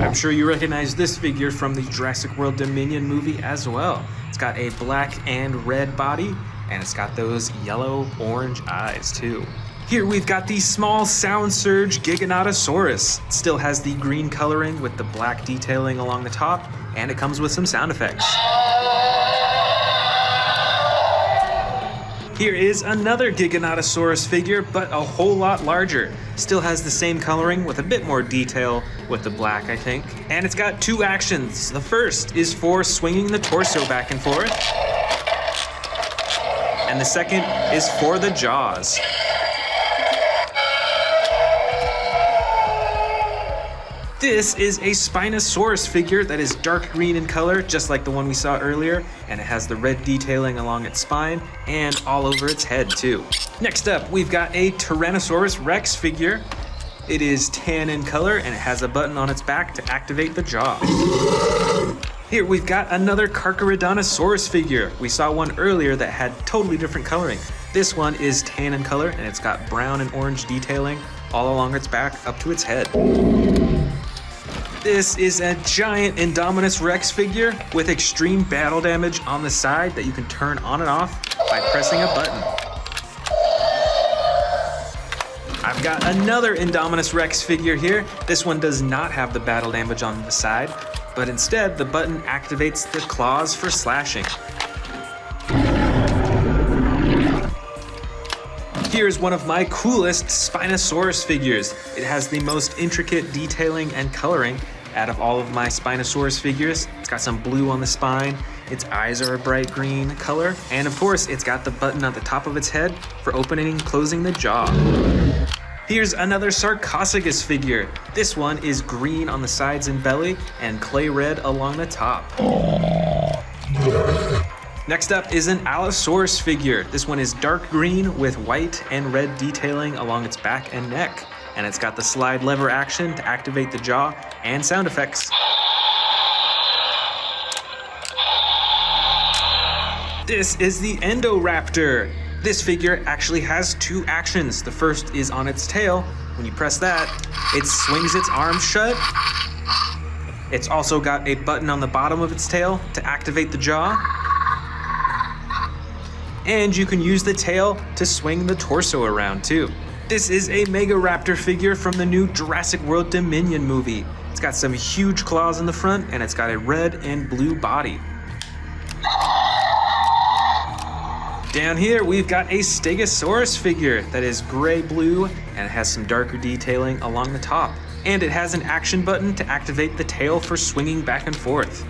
I'm sure you recognize this figure from the Jurassic World Dominion movie as well. It's got a black and red body, and it's got those yellow-orange eyes too. Here we've got the small sound surge Giganotosaurus. It still has the green coloring with the black detailing along the top, and it comes with some sound effects. Here is another Giganotosaurus figure, but a whole lot larger. Still has the same coloring with a bit more detail with the black, I think. And it's got two actions. The first is for swinging the torso back and forth. And the second is for the jaws. This is a Spinosaurus figure that is dark green in color, just like the one we saw earlier, and it has the red detailing along its spine and all over its head too. Next up, we've got a Tyrannosaurus Rex figure. It is tan in color and it has a button on its back to activate the jaw. Here we've got another Carcharodontosaurus figure. We saw one earlier that had totally different coloring. This one is tan in color and it's got brown and orange detailing all along its back up to its head. This is a giant Indominus Rex figure with extreme battle damage on the side that you can turn on and off by pressing a button. I've got another Indominus Rex figure here. This one does not have the battle damage on the side, but instead the button activates the claws for slashing. Here's one of my coolest Spinosaurus figures. It has the most intricate detailing and coloring out of all of my Spinosaurus figures. It's got some blue on the spine, its eyes are a bright green color, and of course it's got the button at the top of its head for opening and closing the jaw. Here's another Sarcophagus figure. This one is green on the sides and belly and clay red along the top. Next up is an Allosaurus figure. This one is dark green with white and red detailing along its back and neck. And it's got the slide lever action to activate the jaw and sound effects. This is the Endoraptor. This figure actually has two actions. The first is on its tail. When you press that, it swings its arms shut. It's also got a button on the bottom of its tail to activate the jaw. And you can use the tail to swing the torso around too. This is a Megaraptor figure from the new Jurassic World Dominion movie. It's got some huge claws in the front and it's got a red and blue body. Down here we've got a Stegosaurus figure that is gray-blue and it has some darker detailing along the top. And it has an action button to activate the tail for swinging back and forth.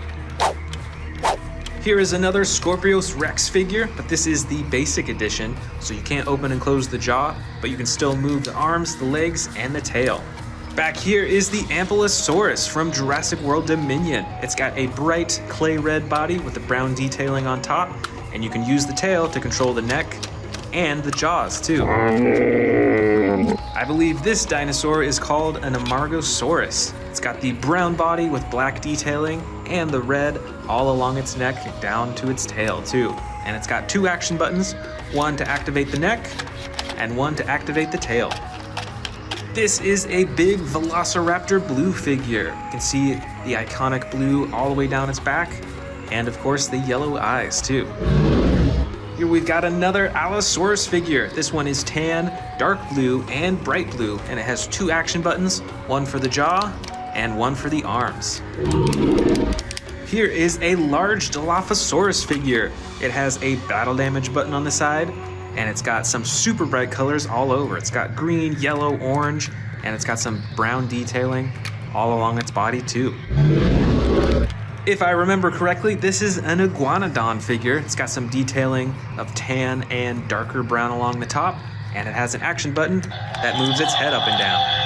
Here is another Scorpius Rex figure, but this is the basic edition, so you can't open and close the jaw, but you can still move the arms, the legs, and the tail. Back here is the Ankylosaurus from Jurassic World Dominion. It's got a bright clay red body with the brown detailing on top, and you can use the tail to control the neck and the jaws too. I believe this dinosaur is called an Amargosaurus. It's got the brown body with black detailing and the red all along its neck down to its tail too. And it's got 2 action buttons, one to activate the neck and one to activate the tail. This is a big Velociraptor blue figure. You can see the iconic blue all the way down its back, and of course the yellow eyes too. Here we've got another Allosaurus figure. This one is tan, dark blue, and bright blue, and it has 2 action buttons, one for the jaw and one for the arms. Here is a large Dilophosaurus figure. It has a battle damage button on the side, and it's got some super bright colors all over. It's got green, yellow, orange, and it's got some brown detailing all along its body too. If I remember correctly, this is an Iguanodon figure. It's got some detailing of tan and darker brown along the top, and it has an action button that moves its head up and down.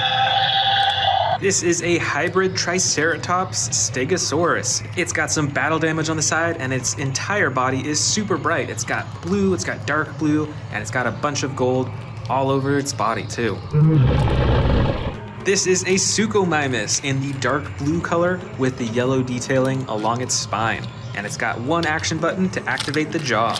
This is a hybrid Triceratops Stegosaurus. It's got some battle damage on the side, and its entire body is super bright. It's got blue, it's got dark blue, and it's got a bunch of gold all over its body too. This is a Suchomimus in the dark blue color with the yellow detailing along its spine, and it's got 1 action button to activate the jaw.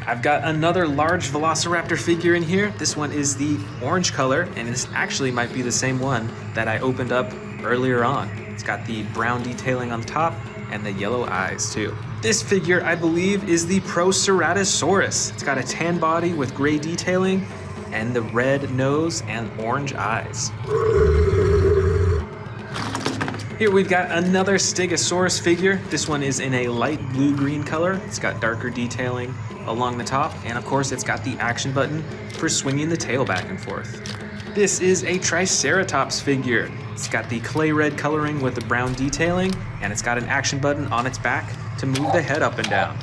I've got another large Velociraptor figure in here. This one is the orange color, and this actually might be the same one that I opened up earlier on. It's got the brown detailing on top and the yellow eyes too. This figure, I believe, is the Proceratosaurus. It's got a tan body with gray detailing and the red nose and orange eyes. Here we've got another Stegosaurus figure. This one is in a light blue-green color. It's got darker detailing along the top, and of course it's got the action button for swinging the tail back and forth. This is a Triceratops figure. It's got the clay red coloring with the brown detailing, and it's got an action button on its back to move the head up and down.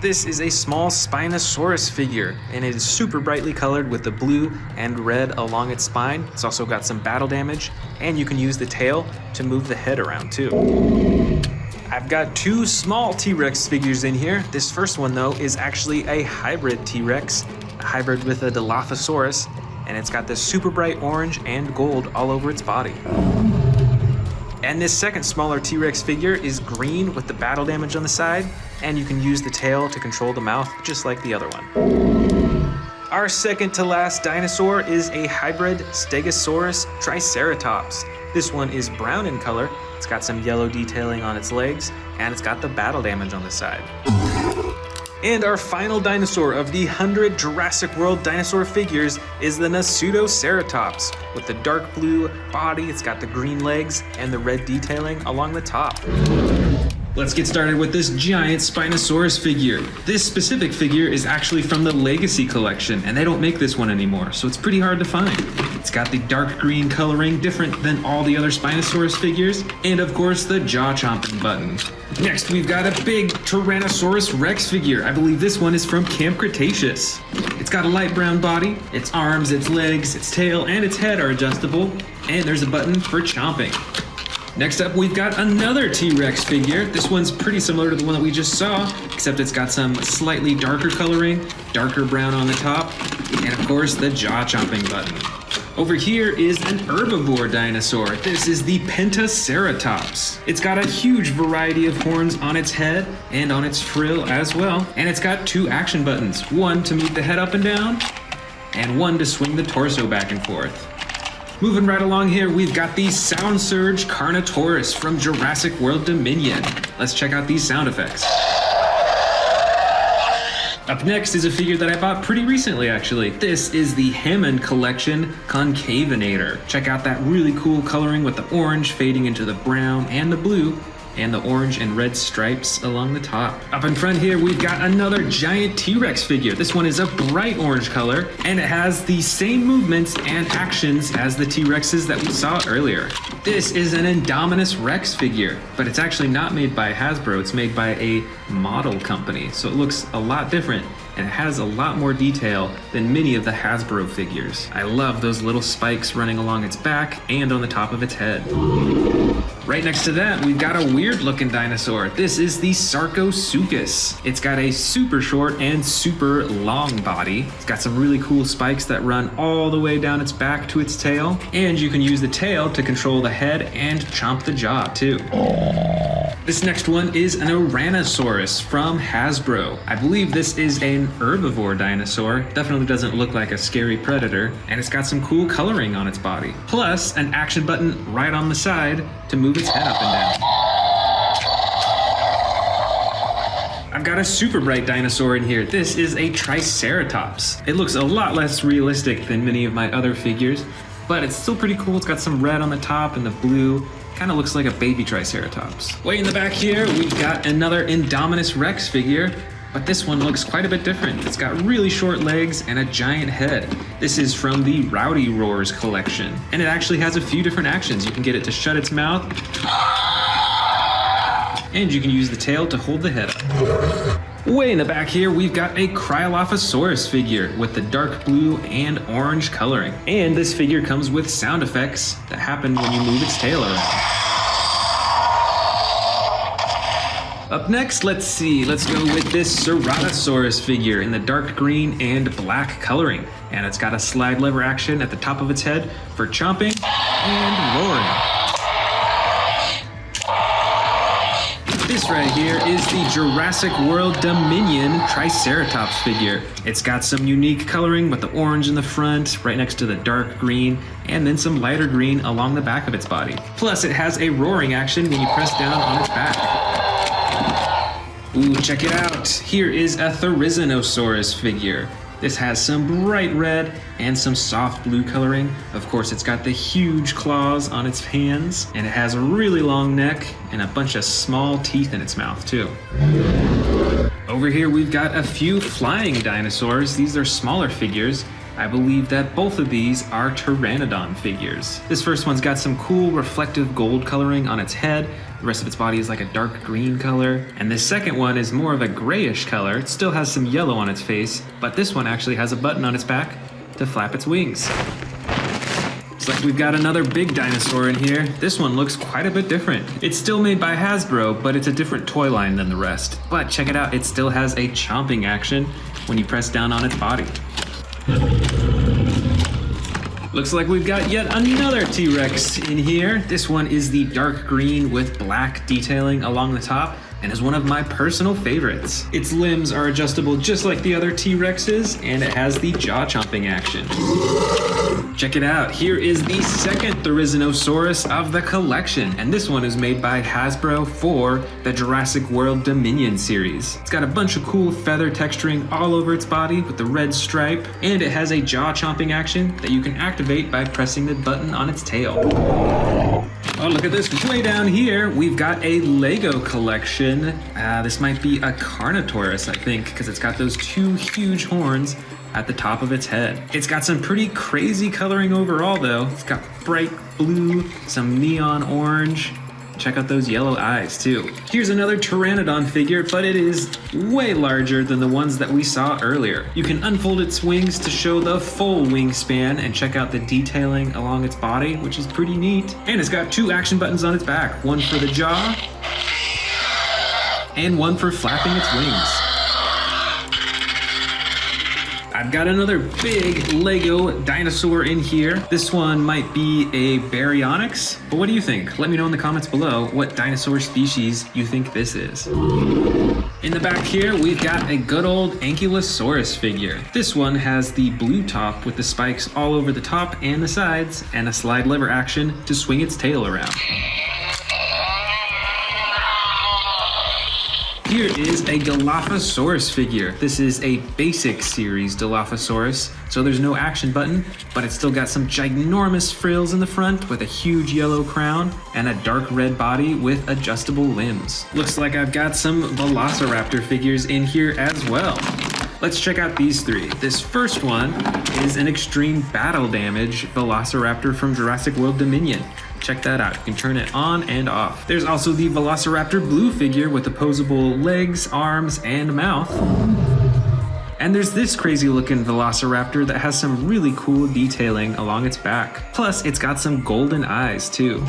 This is a small Spinosaurus figure, and it is super brightly colored with the blue and red along its spine. It's also got some battle damage, and you can use the tail to move the head around too. I've got 2 small T-Rex figures in here. This first one though is actually a hybrid T-Rex, a hybrid with a Dilophosaurus, and it's got this super bright orange and gold all over its body. And this second smaller T-Rex figure is green with the battle damage on the side, and you can use the tail to control the mouth just like the other one. Our second to last dinosaur is a hybrid Stegosaurus Triceratops. This one is brown in color, it's got some yellow detailing on its legs, and it's got the battle damage on the side. And our final dinosaur of the 100 Jurassic World dinosaur figures is the Nasutoceratops. With the dark blue body, it's got the green legs and the red detailing along the top. Let's get started with this giant Spinosaurus figure. This specific figure is actually from the Legacy collection, and they don't make this one anymore, so it's pretty hard to find. It's got the dark green coloring, different than all the other Spinosaurus figures, and of course the jaw chomping button. Next, we've got a big Tyrannosaurus Rex figure. I believe this one is from Camp Cretaceous. It's got a light brown body, its arms, its legs, its tail, and its head are adjustable, and there's a button for chomping. Next up, we've got another T-Rex figure. This one's pretty similar to the one that we just saw, except it's got some slightly darker coloring, darker brown on the top, and of course the jaw chomping button. Over here is an herbivore dinosaur. This is the Pentaceratops. It's got a huge variety of horns on its head and on its frill as well, and it's got 2 action buttons, one to move the head up and down, and one to swing the torso back and forth. Moving right along here, we've got the Sound Surge Carnotaurus from Jurassic World Dominion. Let's check out these sound effects. Up next is a figure that I bought pretty recently, actually. This is the Hammond Collection Concavinator. Check out that really cool coloring with the orange fading into the brown and the blue, and the orange and red stripes along the top. Up in front here, we've got another giant T-Rex figure. This one is a bright orange color, and it has the same movements and actions as the T-Rexes that we saw earlier. This is an Indominus Rex figure, but it's actually not made by Hasbro. It's made by a model company, so it looks a lot different, and it has a lot more detail than many of the Hasbro figures. I love those little spikes running along its back and on the top of its head. Right next to that, we've got a weird looking dinosaur. This is the Sarcosuchus. It's got a super short and super long body. It's got some really cool spikes that run all the way down its back to its tail. And you can use the tail to control the head and chomp the jaw too. This next one is an Ouranosaurus from Hasbro. I believe this is an herbivore dinosaur. Definitely doesn't look like a scary predator. And it's got some cool coloring on its body. Plus an action button right on the side to move its head up and down. I've got a super bright dinosaur in here. This is a Triceratops. It looks a lot less realistic than many of my other figures, but it's still pretty cool. It's got some red on the top and the blue. Kind of looks like a baby Triceratops. Way in the back here, we've got another Indominus Rex figure, but this one looks quite a bit different. It's got really short legs and a giant head. This is from the Rowdy Roars collection, and it actually has a few different actions. You can get it to shut its mouth, and you can use the tail to hold the head up. Way in the back here, we've got a Cryolophosaurus figure with the dark blue and orange coloring. And this figure comes with sound effects that happen when you move its tail around. Up next, let's go with this Ceratosaurus figure in the dark green and black coloring. And it's got a slide lever action at the top of its head for chomping and roaring. This right here is the Jurassic World Dominion Triceratops figure. It's got some unique coloring with the orange in the front, right next to the dark green, and then some lighter green along the back of its body. Plus, it has a roaring action when you press down on its back. Ooh, check it out. Here is a Therizinosaurus figure. This has some bright red and some soft blue coloring. Of course, it's got the huge claws on its hands, and it has a really long neck and a bunch of small teeth in its mouth too. Over here, we've got a few flying dinosaurs. These are smaller figures. I believe that both of these are Pteranodon figures. This first one's got some cool reflective gold coloring on its head. The rest of its body is like a dark green color. And this second one is more of a grayish color. It still has some yellow on its face, but this one actually has a button on its back to flap its wings. Looks like we've got another big dinosaur in here. This one looks quite a bit different. It's still made by Hasbro, but it's a different toy line than the rest. But check it out, it still has a chomping action when you press down on its body. Looks like we've got yet another T-Rex in here. This one is the dark green with black detailing along the top and is one of my personal favorites. Its limbs are adjustable just like the other T-Rexes, and it has the jaw chomping action. Check it out, here is the second Therizinosaurus of the collection, and this one is made by Hasbro for the Jurassic World Dominion series. It's got a bunch of cool feather texturing all over its body with the red stripe, and it has a jaw chomping action that you can activate by pressing the button on its tail. Oh, look at this, way down here, we've got a Lego collection. This might be a Carnotaurus, I think, because it's got those two huge horns at the top of its head. It's got some pretty crazy coloring overall though. It's got bright blue, some neon orange. Check out those yellow eyes too. Here's another Pteranodon figure, but it is way larger than the ones that we saw earlier. You can unfold its wings to show the full wingspan and check out the detailing along its body, which is pretty neat. And it's got two action buttons on its back, one for the jaw and one for flapping its wings. I've got another big Lego dinosaur in here. This one might be a Baryonyx, but what do you think? Let me know in the comments below what dinosaur species you think this is. In the back here, we've got a good old Ankylosaurus figure. This one has the blue top with the spikes all over the top and the sides, and a slide lever action to swing its tail around. Here is a Dilophosaurus figure. This is a basic series Dilophosaurus, so there's no action button, but it's still got some ginormous frills in the front with a huge yellow crown and a dark red body with adjustable limbs. Looks like I've got some Velociraptor figures in here as well. Let's check out these three. This first one is an extreme battle damage Velociraptor from Jurassic World Dominion. Check that out, you can turn it on and off. There's also the Velociraptor blue figure with opposable legs, arms, and mouth. And there's this crazy looking Velociraptor that has some really cool detailing along its back. Plus, it's got some golden eyes too.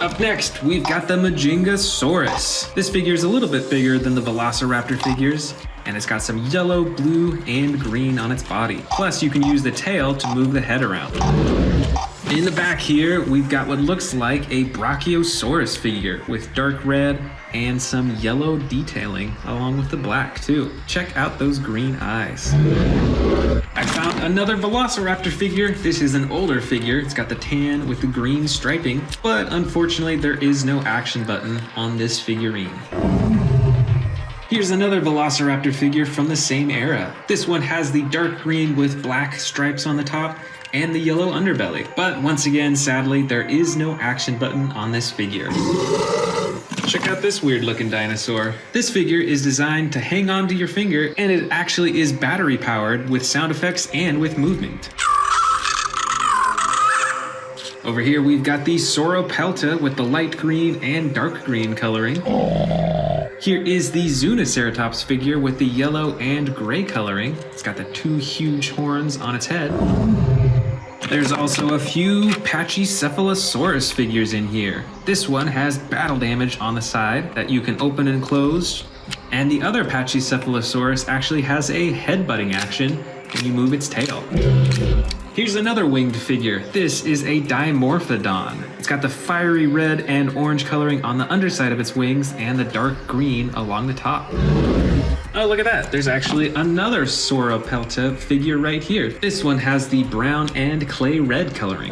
Up next, we've got the Majingasaurus. This figure is a little bit bigger than the Velociraptor figures, and it's got some yellow, blue, and green on its body. Plus, you can use the tail to move the head around. In the back here, we've got what looks like a Brachiosaurus figure with dark red and some yellow detailing along with the black too. Check out those green eyes. I found another Velociraptor figure. This is an older figure. It's got the tan with the green striping, but unfortunately there is no action button on this figurine. Here's another Velociraptor figure from the same era. This one has the dark green with black stripes on the top and the yellow underbelly. But once again, sadly, there is no action button on this figure. Check out this weird looking dinosaur. This figure is designed to hang on to your finger, and it actually is battery powered with sound effects and with movement. Over here we've got the Sauropelta with the light green and dark green coloring. Here is the Zuniceratops figure with the yellow and gray coloring. It's got the two huge horns on its head. There's also a few Pachycephalosaurus figures in here. This one has battle damage on the side that you can open and close. And the other Pachycephalosaurus actually has a headbutting action when you move its tail. Here's another winged figure. This is a Dimorphodon. It's got the fiery red and orange coloring on the underside of its wings and the dark green along the top. Oh, look at that. There's actually another Sauropelta figure right here. This one has the brown and clay red coloring.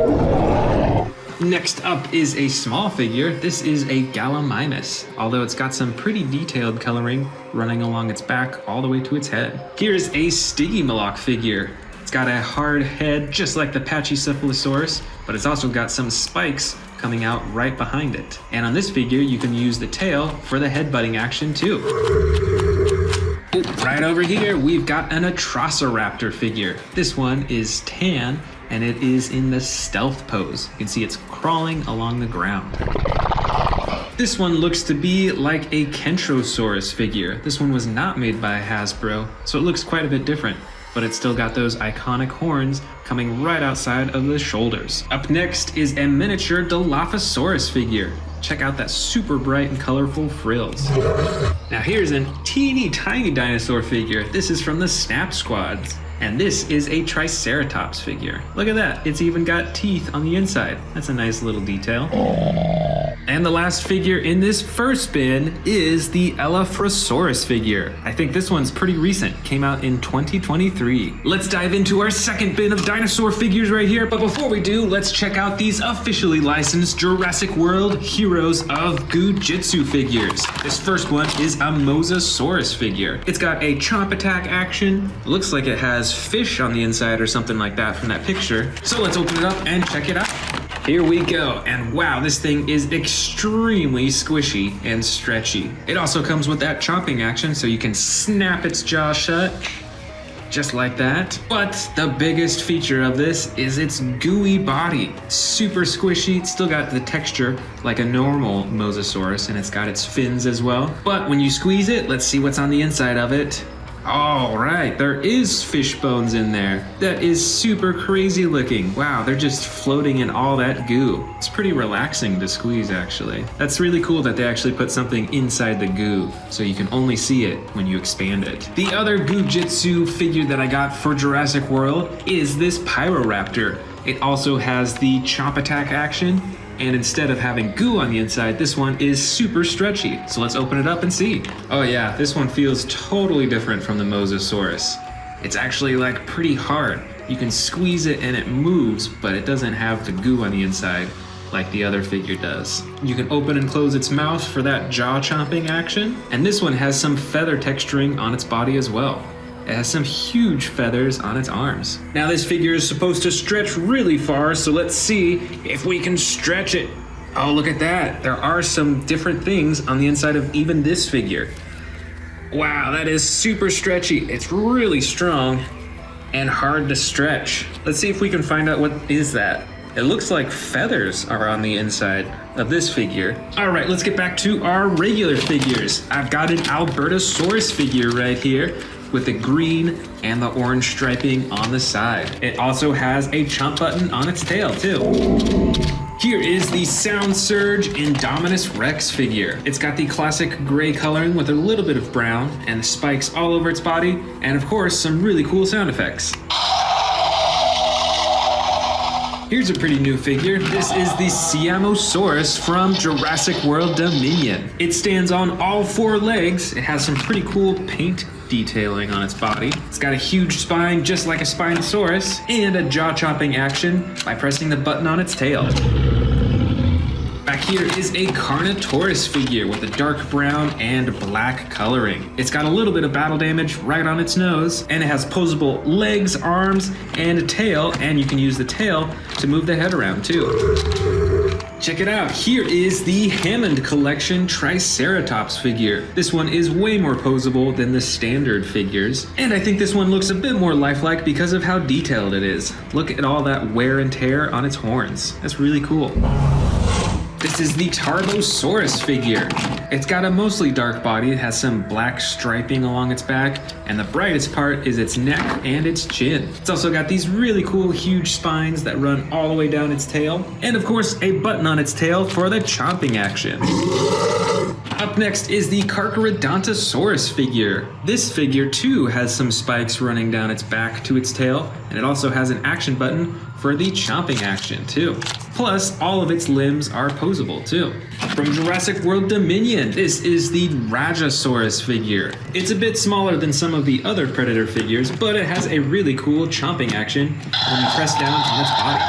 Next up is a small figure. This is a Gallimimus, although it's got some pretty detailed coloring running along its back all the way to its head. Here's a Stygimoloch figure. It's got a hard head just like the Pachycephalosaurus, but it's also got some spikes coming out right behind it. And on this figure, you can use the tail for the headbutting action too. Right over here, we've got an Atrociraptor figure. This one is tan, and it is in the stealth pose. You can see it's crawling along the ground. This one looks to be like a Kentrosaurus figure. This one was not made by Hasbro, so it looks quite a bit different, but it's still got those iconic horns coming right outside of the shoulders. Up next is a miniature Dilophosaurus figure. Check out that super bright and colorful frills. Now here's a teeny tiny dinosaur figure. This is from the Snap Squads. And this is a Triceratops figure. Look at that, it's even got teeth on the inside. That's a nice little detail. And the last figure in this first bin is the Elaphrosaurus figure. I think this one's pretty recent, came out in 2023. Let's dive into our second bin of dinosaur figures right here. But before we do, let's check out these officially licensed Jurassic World Heroes of Goo-Jitsu figures. This first one is a Mosasaurus figure. It's got a chomp attack action. It looks like it has fish on the inside or something like that from that picture. So let's open it up and check it out. Here we go, and wow, this thing is extremely squishy and stretchy. It also comes with that chomping action, so you can snap its jaw shut, just like that. But the biggest feature of this is its gooey body. Super squishy, it's still got the texture like a normal Mosasaurus, and it's got its fins as well. But when you squeeze it, let's see what's on the inside of it. All right, there is fish bones in there. That is super crazy looking. Wow, they're just floating in all that goo. It's pretty relaxing to squeeze, actually. That's really cool that they actually put something inside the goo, so you can only see it when you expand it. The other Goo-Jitsu figure that I got for Jurassic World is this Pyroraptor. It also has the chomp attack action, and instead of having goo on the inside, this one is super stretchy. So let's open it up and see. Oh yeah, this one feels totally different from the Mosasaurus. It's actually like pretty hard. You can squeeze it and it moves, but it doesn't have the goo on the inside like the other figure does. You can open and close its mouth for that jaw chomping action. And this one has some feather texturing on its body as well. It has some huge feathers on its arms. Now this figure is supposed to stretch really far, so let's see if we can stretch it. Oh, look at that. There are some different things on the inside of even this figure. Wow, that is super stretchy. It's really strong and hard to stretch. Let's see if we can find out what is that. It looks like feathers are on the inside of this figure. All right, let's get back to our regular figures. I've got an Albertosaurus figure right here. with the green and the orange striping on the side. It also has a chomp button on its tail too. Here is the Sound Surge Indominus Rex figure. It's got the classic gray coloring with a little bit of brown and spikes all over its body, and of course some really cool sound effects. Here's a pretty new figure. This is the Spinosaurus from Jurassic World Dominion. It stands on all 4 legs. It has some pretty cool paint detailing on its body. It's got a huge spine just like a Spinosaurus, and a jaw-chopping action by pressing the button on its tail. Back here is a Carnotaurus figure with a dark brown and black coloring. It's got a little bit of battle damage right on its nose, and it has posable legs, arms, and a tail, and you can use the tail to move the head around too. Check it out, here is the Hammond Collection Triceratops figure. This one is way more posable than the standard figures, and I think this one looks a bit more lifelike because of how detailed it is. Look at all that wear and tear on its horns. That's really cool. This is the Tarbosaurus figure. It's got a mostly dark body. It has some black striping along its back, and the brightest part is its neck and its chin. It's also got these really cool huge spines that run all the way down its tail, and of course a button on its tail for the chomping action. Up next is the Carcharodontosaurus figure. This figure too has some spikes running down its back to its tail, and it also has an action button for the chomping action too. Plus, all of its limbs are posable too. From Jurassic World Dominion, this is the Rajasaurus figure. It's a bit smaller than some of the other Predator figures, but it has a really cool chomping action when you press down on its body.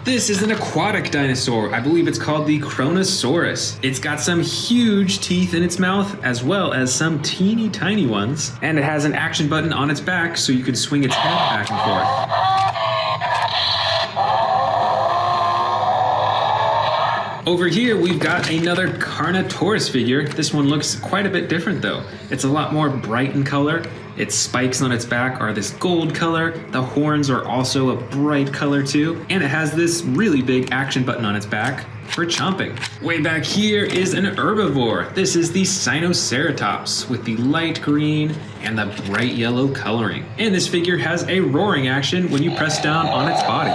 This is an aquatic dinosaur. I believe it's called the Kronosaurus. It's got some huge teeth in its mouth, as well as some teeny tiny ones. And it has an action button on its back, so you can swing its head back and forth. Over here, we've got another Carnotaurus figure. This one looks quite a bit different though. It's a lot more bright in color. Its spikes on its back are this gold color. The horns are also a bright color too. And it has this really big action button on its back for chomping. Way back here is an herbivore. This is the Sinoceratops with the light green and the bright yellow coloring. And this figure has a roaring action when you press down on its body.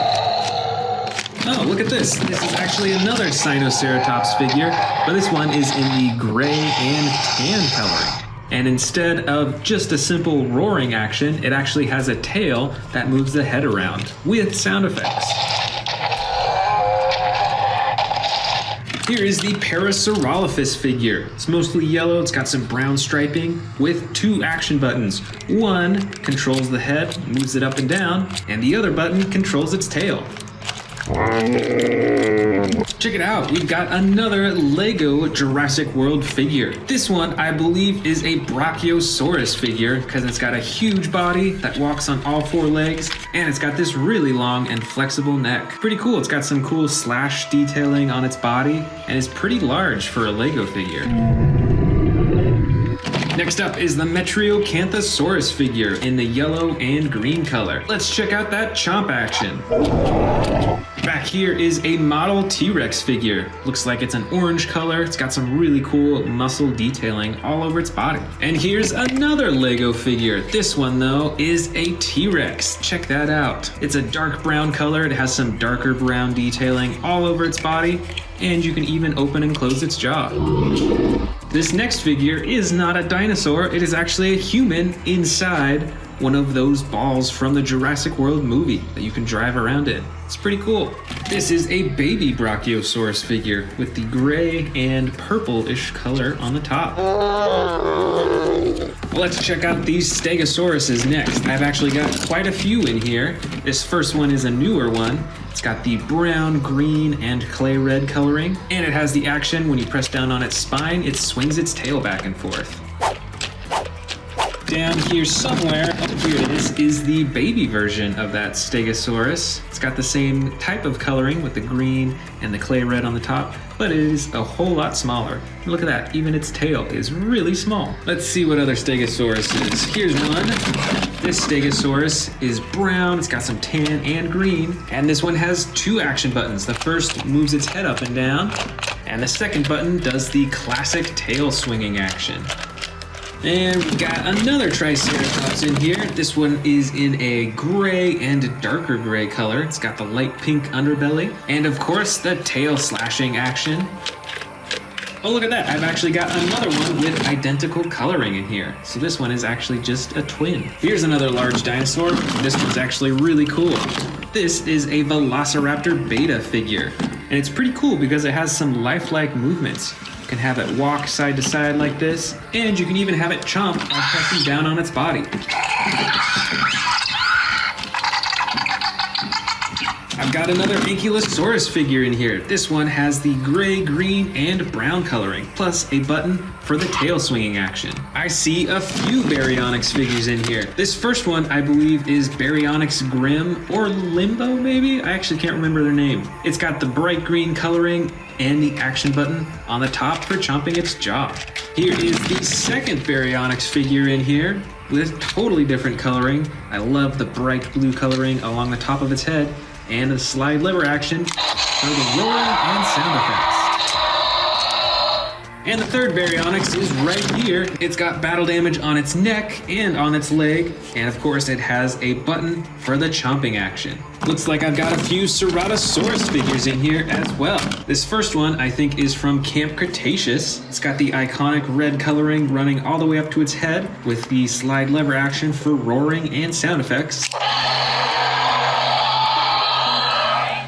Oh, look at this. This is actually another Sinoceratops figure, but this one is in the gray and tan coloring. And instead of just a simple roaring action, it actually has a tail that moves the head around with sound effects. Here is the Parasaurolophus figure. It's mostly yellow, it's got some brown striping with 2 action buttons. One controls the head, moves it up and down, and the other button controls its tail. Check it out, we've got another Lego Jurassic World figure. This one, I believe, is a Brachiosaurus figure because it's got a huge body that walks on all 4 legs, and it's got this really long and flexible neck. Pretty cool, it's got some cool slash detailing on its body, and is pretty large for a Lego figure. Next up is the Metriocanthosaurus figure in the yellow and green color. Let's check out that chomp action. Back here is a model T-Rex figure. Looks like it's an orange color. It's got some really cool muscle detailing all over its body. And here's another Lego figure. This one though is a T-Rex. Check that out. It's a dark brown color. It has some darker brown detailing all over its body, and you can even open and close its jaw. This next figure is not a dinosaur. It is actually a human inside one of those balls from the Jurassic World movie that you can drive around in. It's pretty cool. This is a baby Brachiosaurus figure with the gray and purple-ish color on the top. Let's check out these Stegosauruses next. I've actually got quite a few in here. This first one is a newer one. It's got the brown, green, and clay red coloring, and it has the action when you press down on its spine, it swings its tail back and forth. Down here somewhere, here it is the baby version of that Stegosaurus. It's got the same type of coloring with the green and the clay red on the top, but it is a whole lot smaller. Look at that, even its tail is really small. Let's see what other Stegosaurus is. Here's one. This Stegosaurus is brown, it's got some tan and green, and this one has 2 action buttons. The first moves its head up and down, and the second button does the classic tail swinging action. And we got another Triceratops in here. This one is in a gray and darker gray color. It's got the light pink underbelly. And of course, the tail slashing action. Oh, look at that. I've actually got another one with identical coloring in here. So this one is actually just a twin. Here's another large dinosaur. This one's actually really cool. This is a Velociraptor beta figure. And it's pretty cool because it has some lifelike movements. You can have it walk side to side like this, and you can even have it chomp while pressing down on its body. I've got another Ankylosaurus figure in here. This one has the gray, green, and brown coloring, plus a button for the tail swinging action. I see a few Baryonyx figures in here. This first one, I believe, is Baryonyx Grim or Limbo, maybe? I actually can't remember their name. It's got the bright green coloring and the action button on the top for chomping its jaw. Here is the second Baryonyx figure in here with totally different coloring. I love the bright blue coloring along the top of its head and the slide lever action for the roaring and sound effects. And the third Baryonyx is right here. It's got battle damage on its neck and on its leg, and of course it has a button for the chomping action. Looks like I've got a few Ceratosaurus figures in here as well. This first one I think is from Camp Cretaceous. It's got the iconic red coloring running all the way up to its head with the slide lever action for roaring and sound effects.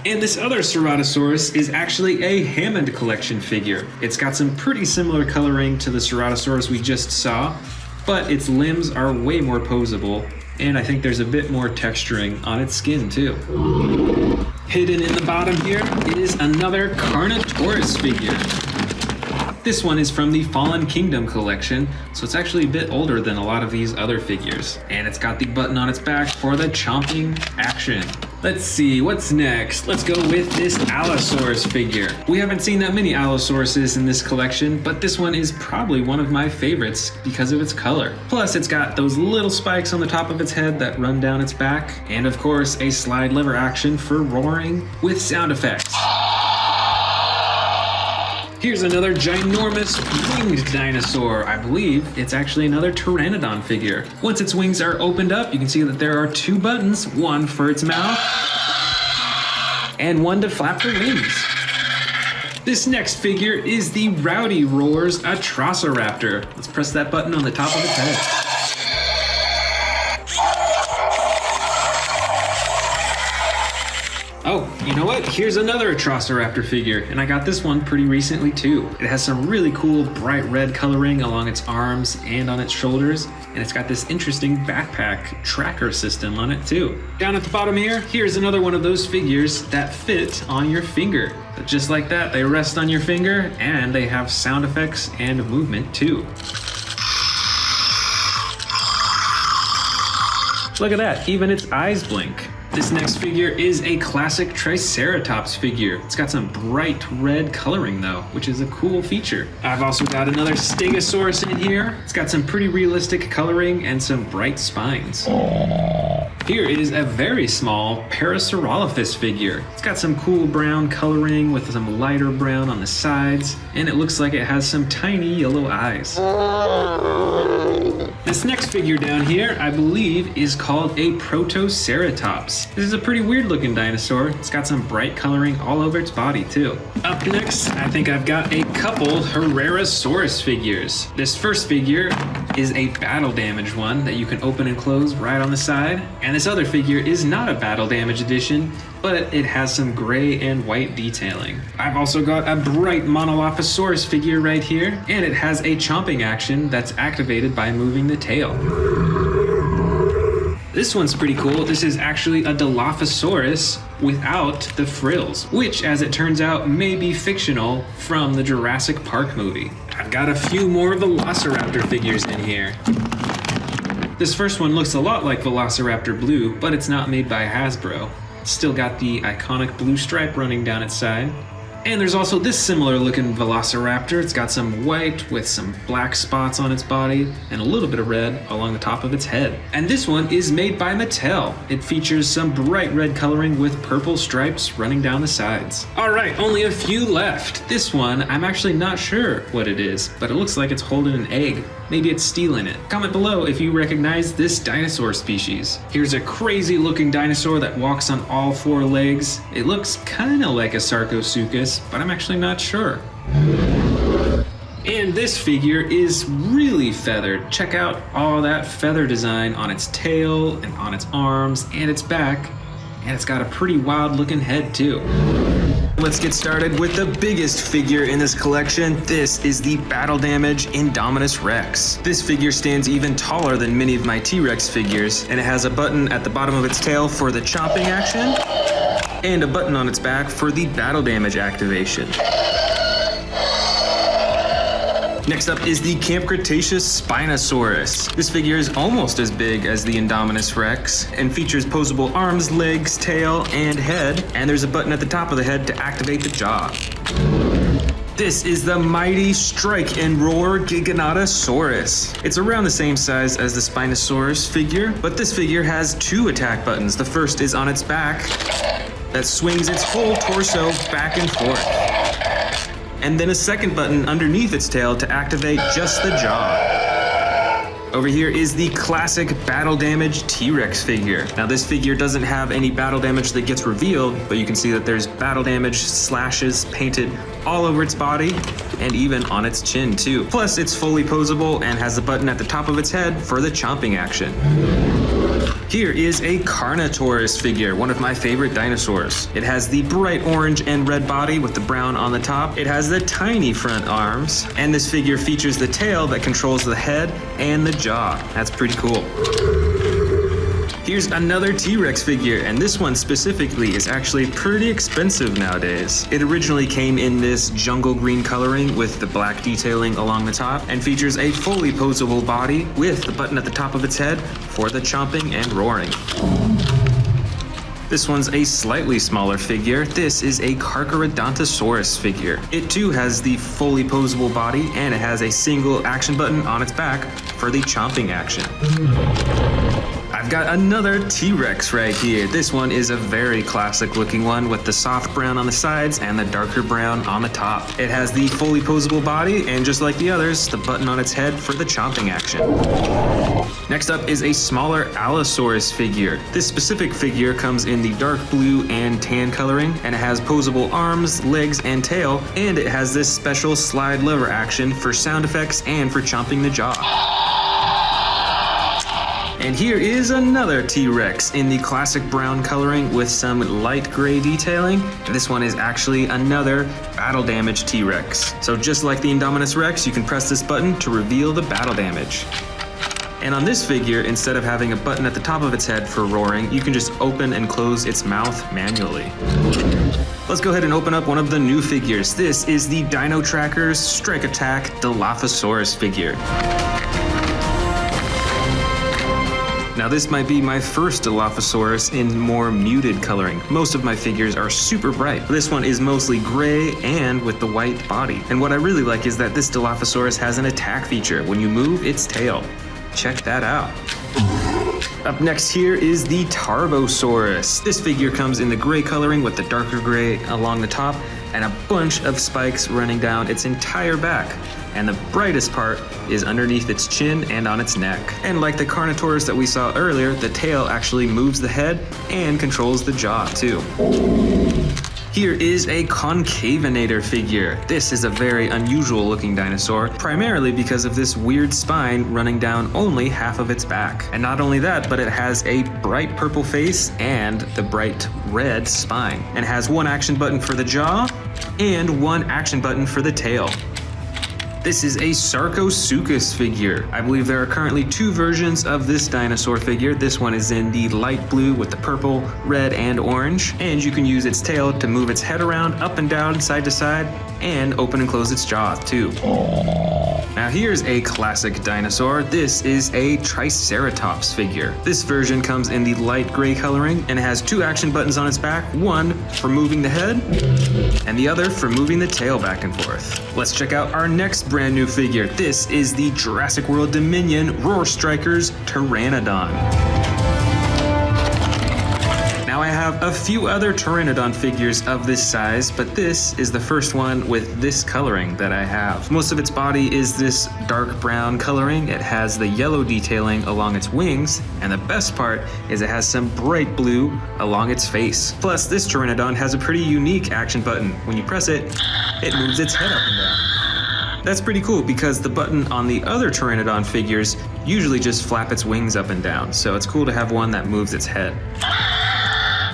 And this other Ceratosaurus is actually a Hammond collection figure. It's got some pretty similar coloring to the Ceratosaurus we just saw, but its limbs are way more posable, and I think there's a bit more texturing on its skin too. Hidden in the bottom here is another Carnotaurus figure. This one is from the Fallen Kingdom collection, so it's actually a bit older than a lot of these other figures. And it's got the button on its back for the chomping action. Let's see, what's next? Let's go with this Allosaurus figure. We haven't seen that many Allosauruses in this collection, but this one is probably one of my favorites because of its color. Plus, it's got those little spikes on the top of its head that run down its back, and of course, a slide lever action for roaring with sound effects. Here's another ginormous winged dinosaur. I believe it's actually another Pteranodon figure. Once its wings are opened up, you can see that there are two buttons, one for its mouth and one to flap the wings. This next figure is the Rowdy Roars Atrociraptor. Let's press that button on the top of its head. Oh, you know what? Here's another Atrociraptor figure, and I got this one pretty recently too. It has some really cool bright red coloring along its arms and on its shoulders, and it's got this interesting backpack tracker system on it too. Down at the bottom here, here's another one of those figures that fit on your finger. But just like that, they rest on your finger, and they have sound effects and movement too. Look at that, even its eyes blink. This next figure is a classic Triceratops figure. It's got some bright red coloring though, which is a cool feature. I've also got another Stegosaurus in here. It's got some pretty realistic coloring and some bright spines. Here is a very small Parasaurolophus figure. It's got some cool brown coloring with some lighter brown on the sides, and it looks like it has some tiny yellow eyes. This next figure down here, I believe, is called a Protoceratops. This is a pretty weird looking dinosaur. It's got some bright coloring all over its body too. Up next, I think I've got a couple Herrerasaurus figures. This first figure is a battle damage one that you can open and close right on the side. And this other figure is not a battle damage edition, but it has some gray and white detailing. I've also got a bright Monolophosaurus figure right here, and it has a chomping action that's activated by moving the tail. This one's pretty cool. This is actually a Dilophosaurus without the frills, which, as it turns out, may be fictional from the Jurassic Park movie. I've got a few more Velociraptor figures in here. This first one looks a lot like Velociraptor Blue, but it's not made by Hasbro. It's still got the iconic blue stripe running down its side. And there's also this similar looking velociraptor. It's got some white with some black spots on its body and a little bit of red along the top of its head. And this one is made by Mattel. It features some bright red coloring with purple stripes running down the sides. All right, only a few left. This one, I'm actually not sure what it is, but it looks like it's holding an egg. Maybe it's stealing it. Comment below if you recognize this dinosaur species. Here's a crazy looking dinosaur that walks on all four legs. It looks kind of like a Sarcosuchus, but I'm actually not sure. And this figure is really feathered. Check out all that feather design on its tail and on its arms and its back. And it's got a pretty wild looking head too. Let's get started with the biggest figure in this collection. This is the Battle Damage Indominus Rex. This figure stands even taller than many of my T-Rex figures, and it has a button at the bottom of its tail for the chomping action, and a button on its back for the battle damage activation. Next up is the Camp Cretaceous Spinosaurus. This figure is almost as big as the Indominus Rex and features posable arms, legs, tail, and head, and there's a button at the top of the head to activate the jaw. This is the mighty Strike and Roar Giganotosaurus. It's around the same size as the Spinosaurus figure, but this figure has two attack buttons. The first is on its back that swings its whole torso back and forth. And then a second button underneath its tail to activate just the jaw. Over here is the classic Battle Damage T-Rex figure. Now this figure doesn't have any battle damage that gets revealed, but you can see that there's battle damage slashes painted all over its body and even on its chin too. Plus it's fully posable and has a button at the top of its head for the chomping action. Here is a Carnotaurus figure, one of my favorite dinosaurs. It has the bright orange and red body with the brown on the top. It has the tiny front arms, and this figure features the tail that controls the head and the jaw. That's pretty cool. Here's another T-Rex figure, and this one specifically is actually pretty expensive nowadays. It originally came in this jungle green coloring with the black detailing along the top and features a fully posable body with the button at the top of its head for the chomping and roaring. This one's a slightly smaller figure. This is a Carcharodontosaurus figure. It too has the fully posable body and it has a single action button on its back for the chomping action. I've got another T-Rex right here. This one is a very classic looking one with the soft brown on the sides and the darker brown on the top. It has the fully posable body and just like the others, the button on its head for the chomping action. Next up is a smaller Allosaurus figure. This specific figure comes in the dark blue and tan coloring and it has posable arms, legs, and tail, and it has this special slide lever action for sound effects and for chomping the jaw. And here is another T-Rex in the classic brown coloring with some light gray detailing. This one is actually another battle damage T-Rex. So just like the Indominus Rex, you can press this button to reveal the battle damage. And on this figure, instead of having a button at the top of its head for roaring, you can just open and close its mouth manually. Let's go ahead and open up one of the new figures. This is the Dino Tracker's Strike Attack Dilophosaurus figure. Now this might be my first Dilophosaurus in more muted coloring. Most of my figures are super bright. This one is mostly gray and with the white body. And what I really like is that this Dilophosaurus has an attack feature when you move its tail. Check that out. Up next here is the Tarbosaurus. This figure comes in the gray coloring with the darker gray along the top and a bunch of spikes running down its entire back. And the brightest part is underneath its chin and on its neck. And like the Carnotaurus that we saw earlier, the tail actually moves the head and controls the jaw too. Here is a Concavenator figure. This is a very unusual looking dinosaur, primarily because of this weird spine running down only half of its back. And not only that, but it has a bright purple face and the bright red spine. And it has one action button for the jaw and one action button for the tail. This is a Sarcosuchus figure. I believe there are currently two versions of this dinosaur figure. This one is in the light blue with the purple, red, and orange. And you can use its tail to move its head around, up and down, side to side, and open and close its jaw too. Now here's a classic dinosaur. This is a Triceratops figure. This version comes in the light gray coloring and has 2 action buttons on its back, one for moving the head and the other for moving the tail back and forth. Let's check out our next brand new figure. This is the Jurassic World Dominion Roar Strikers Pteranodon. Now I have a few other Pteranodon figures of this size, but this is the first one with this coloring that I have. Most of its body is this dark brown coloring. It has the yellow detailing along its wings, and the best part is it has some bright blue along its face. Plus, this Pteranodon has a pretty unique action button. When you press it, it moves its head up and down. That's pretty cool because the button on the other Pteranodon figures usually just flap its wings up and down, so it's cool to have one that moves its head.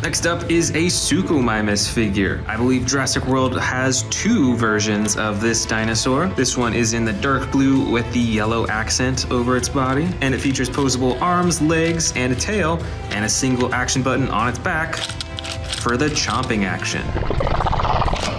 Next up is a Suchomimus figure. I believe Jurassic World has 2 versions of this dinosaur. This one is in the dark blue with the yellow accent over its body, and it features posable arms, legs, and a tail, and a single action button on its back for the chomping action.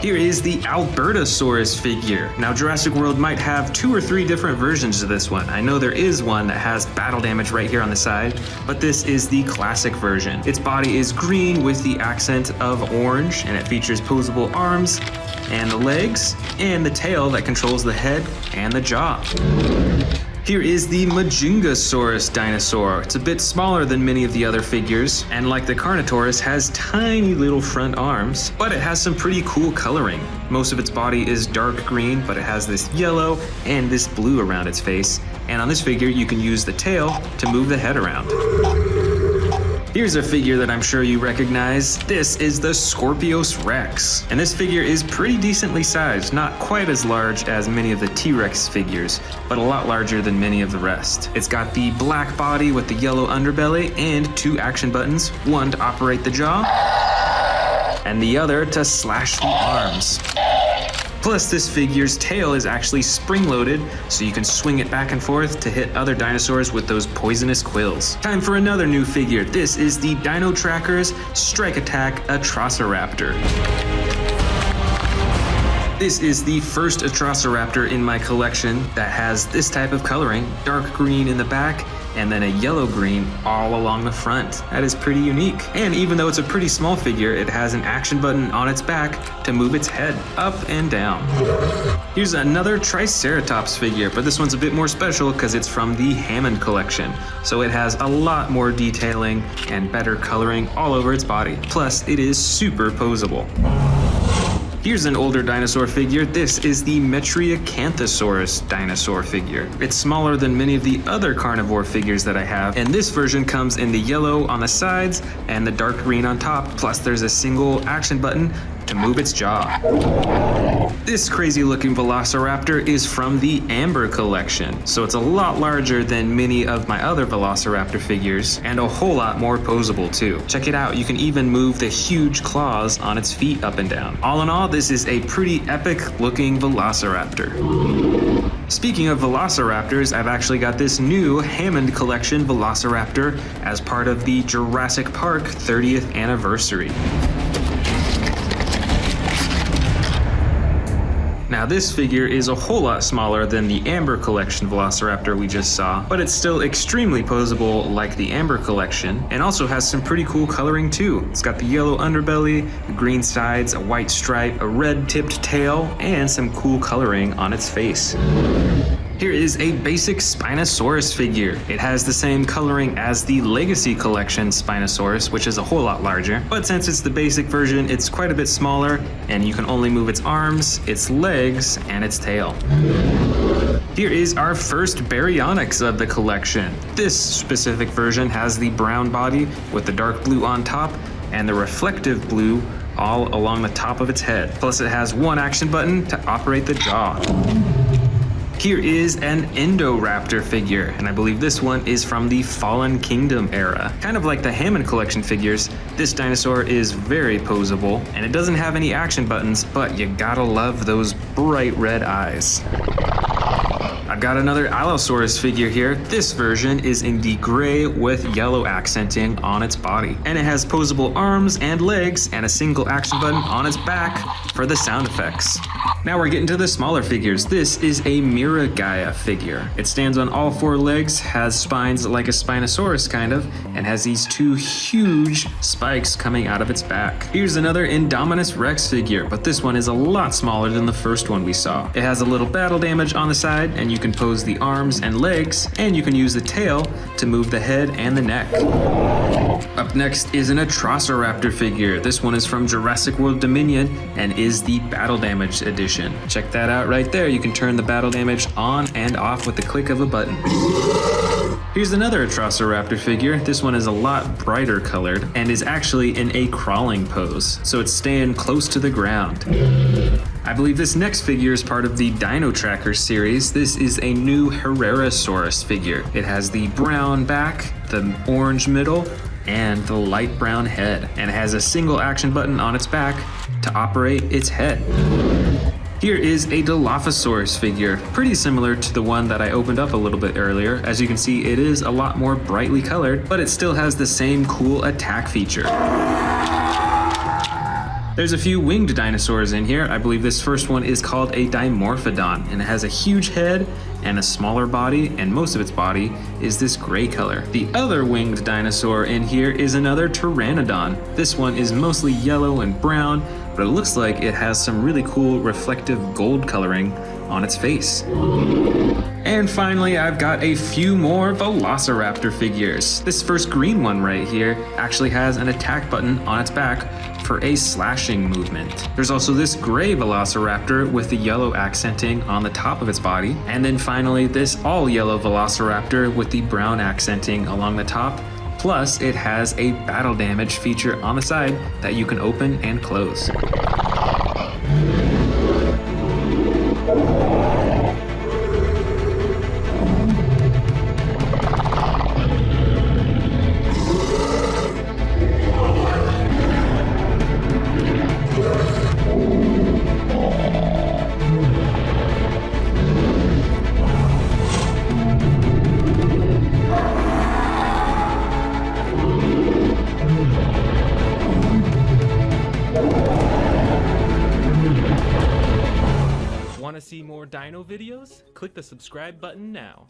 Here is the Albertosaurus figure. Now Jurassic World might have 2 or 3 different versions of this one. I know there is one that has battle damage right here on the side, but this is the classic version. Its body is green with the accent of orange, and it features posable arms and the legs, and the tail that controls the head and the jaw. Here is the Majungasaurus dinosaur. It's a bit smaller than many of the other figures, and like the Carnotaurus, has tiny little front arms, but it has some pretty cool coloring. Most of its body is dark green, but it has this yellow and this blue around its face, and on this figure you can use the tail to move the head around. Here's a figure that I'm sure you recognize. This is the Scorpius Rex. And this figure is pretty decently sized, not quite as large as many of the T-Rex figures, but a lot larger than many of the rest. It's got the black body with the yellow underbelly and 2 action buttons, one to operate the jaw, and the other to slash the arms. Plus, this figure's tail is actually spring-loaded, so you can swing it back and forth to hit other dinosaurs with those poisonous quills. Time for another new figure. This is the Dino Trackers Strike Attack Atrociraptor. This is the first Atrociraptor in my collection that has this type of coloring, dark green in the back, and then a yellow green all along the front. That is pretty unique. And even though it's a pretty small figure, it has an action button on its back to move its head up and down. Here's another Triceratops figure, but this one's a bit more special because it's from the Hammond collection. So it has a lot more detailing and better coloring all over its body. Plus, it is super posable. Here's an older dinosaur figure. This is the Metriacanthosaurus dinosaur figure. It's smaller than many of the other carnivore figures that I have, and this version comes in the yellow on the sides and the dark green on top, plus there's a single action button to move its jaw. This crazy looking velociraptor is from the Amber collection, so it's a lot larger than many of my other velociraptor figures, and a whole lot more posable too. Check it out, you can even move the huge claws on its feet up and down. All in all, this is a pretty epic looking velociraptor. Speaking of velociraptors, I've actually got this new Hammond collection velociraptor as part of the Jurassic Park 30th anniversary. Now this figure is a whole lot smaller than the Amber collection velociraptor we just saw, but it's still extremely posable like the Amber collection, and also has some pretty cool coloring too. It's got the yellow underbelly, the green sides, a white stripe, a red tipped tail, and some cool coloring on its face. Here is a basic Spinosaurus figure. It has the same coloring as the Legacy Collection Spinosaurus, which is a whole lot larger. But since it's the basic version, it's quite a bit smaller, and you can only move its arms, its legs, and its tail. Here is our first Baryonyx of the collection. This specific version has the brown body with the dark blue on top, and the reflective blue all along the top of its head. Plus it has one action button to operate the jaw. Here is an Indoraptor figure, and I believe this one is from the Fallen Kingdom era. Kind of like the Hammond collection figures, this dinosaur is very posable, and it doesn't have any action buttons, but you gotta love those bright red eyes. I've got another Allosaurus figure here. This version is in the gray with yellow accenting on its body. And it has posable arms and legs and a single action button on its back for the sound effects. Now we're getting to the smaller figures. This is a Miragaia figure. It stands on all four legs, has spines like a Spinosaurus kind of, and has these two huge spikes coming out of its back. Here's another Indominus Rex figure, but this one is a lot smaller than the first one we saw. It has a little battle damage on the side, and you can pose the arms and legs, and you can use the tail to move the head and the neck. Up next is an Atrociraptor figure. This one is from Jurassic World Dominion and is the battle damage edition. Check that out right there. You can turn the battle damage on and off with the click of a button. Here's another Atrociraptor figure. This one is a lot brighter colored and is actually in a crawling pose, so it's staying close to the ground. I believe this next figure is part of the Dino Tracker series. This is a new Herrerasaurus figure. It has the brown back, the orange middle, and the light brown head, and it has a single action button on its back to operate its head. Here is a Dilophosaurus figure, pretty similar to the one that I opened up a little bit earlier. As you can see, it is a lot more brightly colored, but it still has the same cool attack feature. There's a few winged dinosaurs in here. I believe this first one is called a Dimorphodon, and it has a huge head and a smaller body, and most of its body is this gray color. The other winged dinosaur in here is another Pteranodon. This one is mostly yellow and brown, but it looks like it has some really cool reflective gold coloring on its face. And finally, I've got a few more Velociraptor figures. This first green one right here actually has an attack button on its back for a slashing movement. There's also this gray Velociraptor with the yellow accenting on the top of its body. And then finally, this all yellow Velociraptor with the brown accenting along the top. Plus, it has a battle damage feature on the side that you can open and close. Want to see more dino videos? Click the subscribe button now.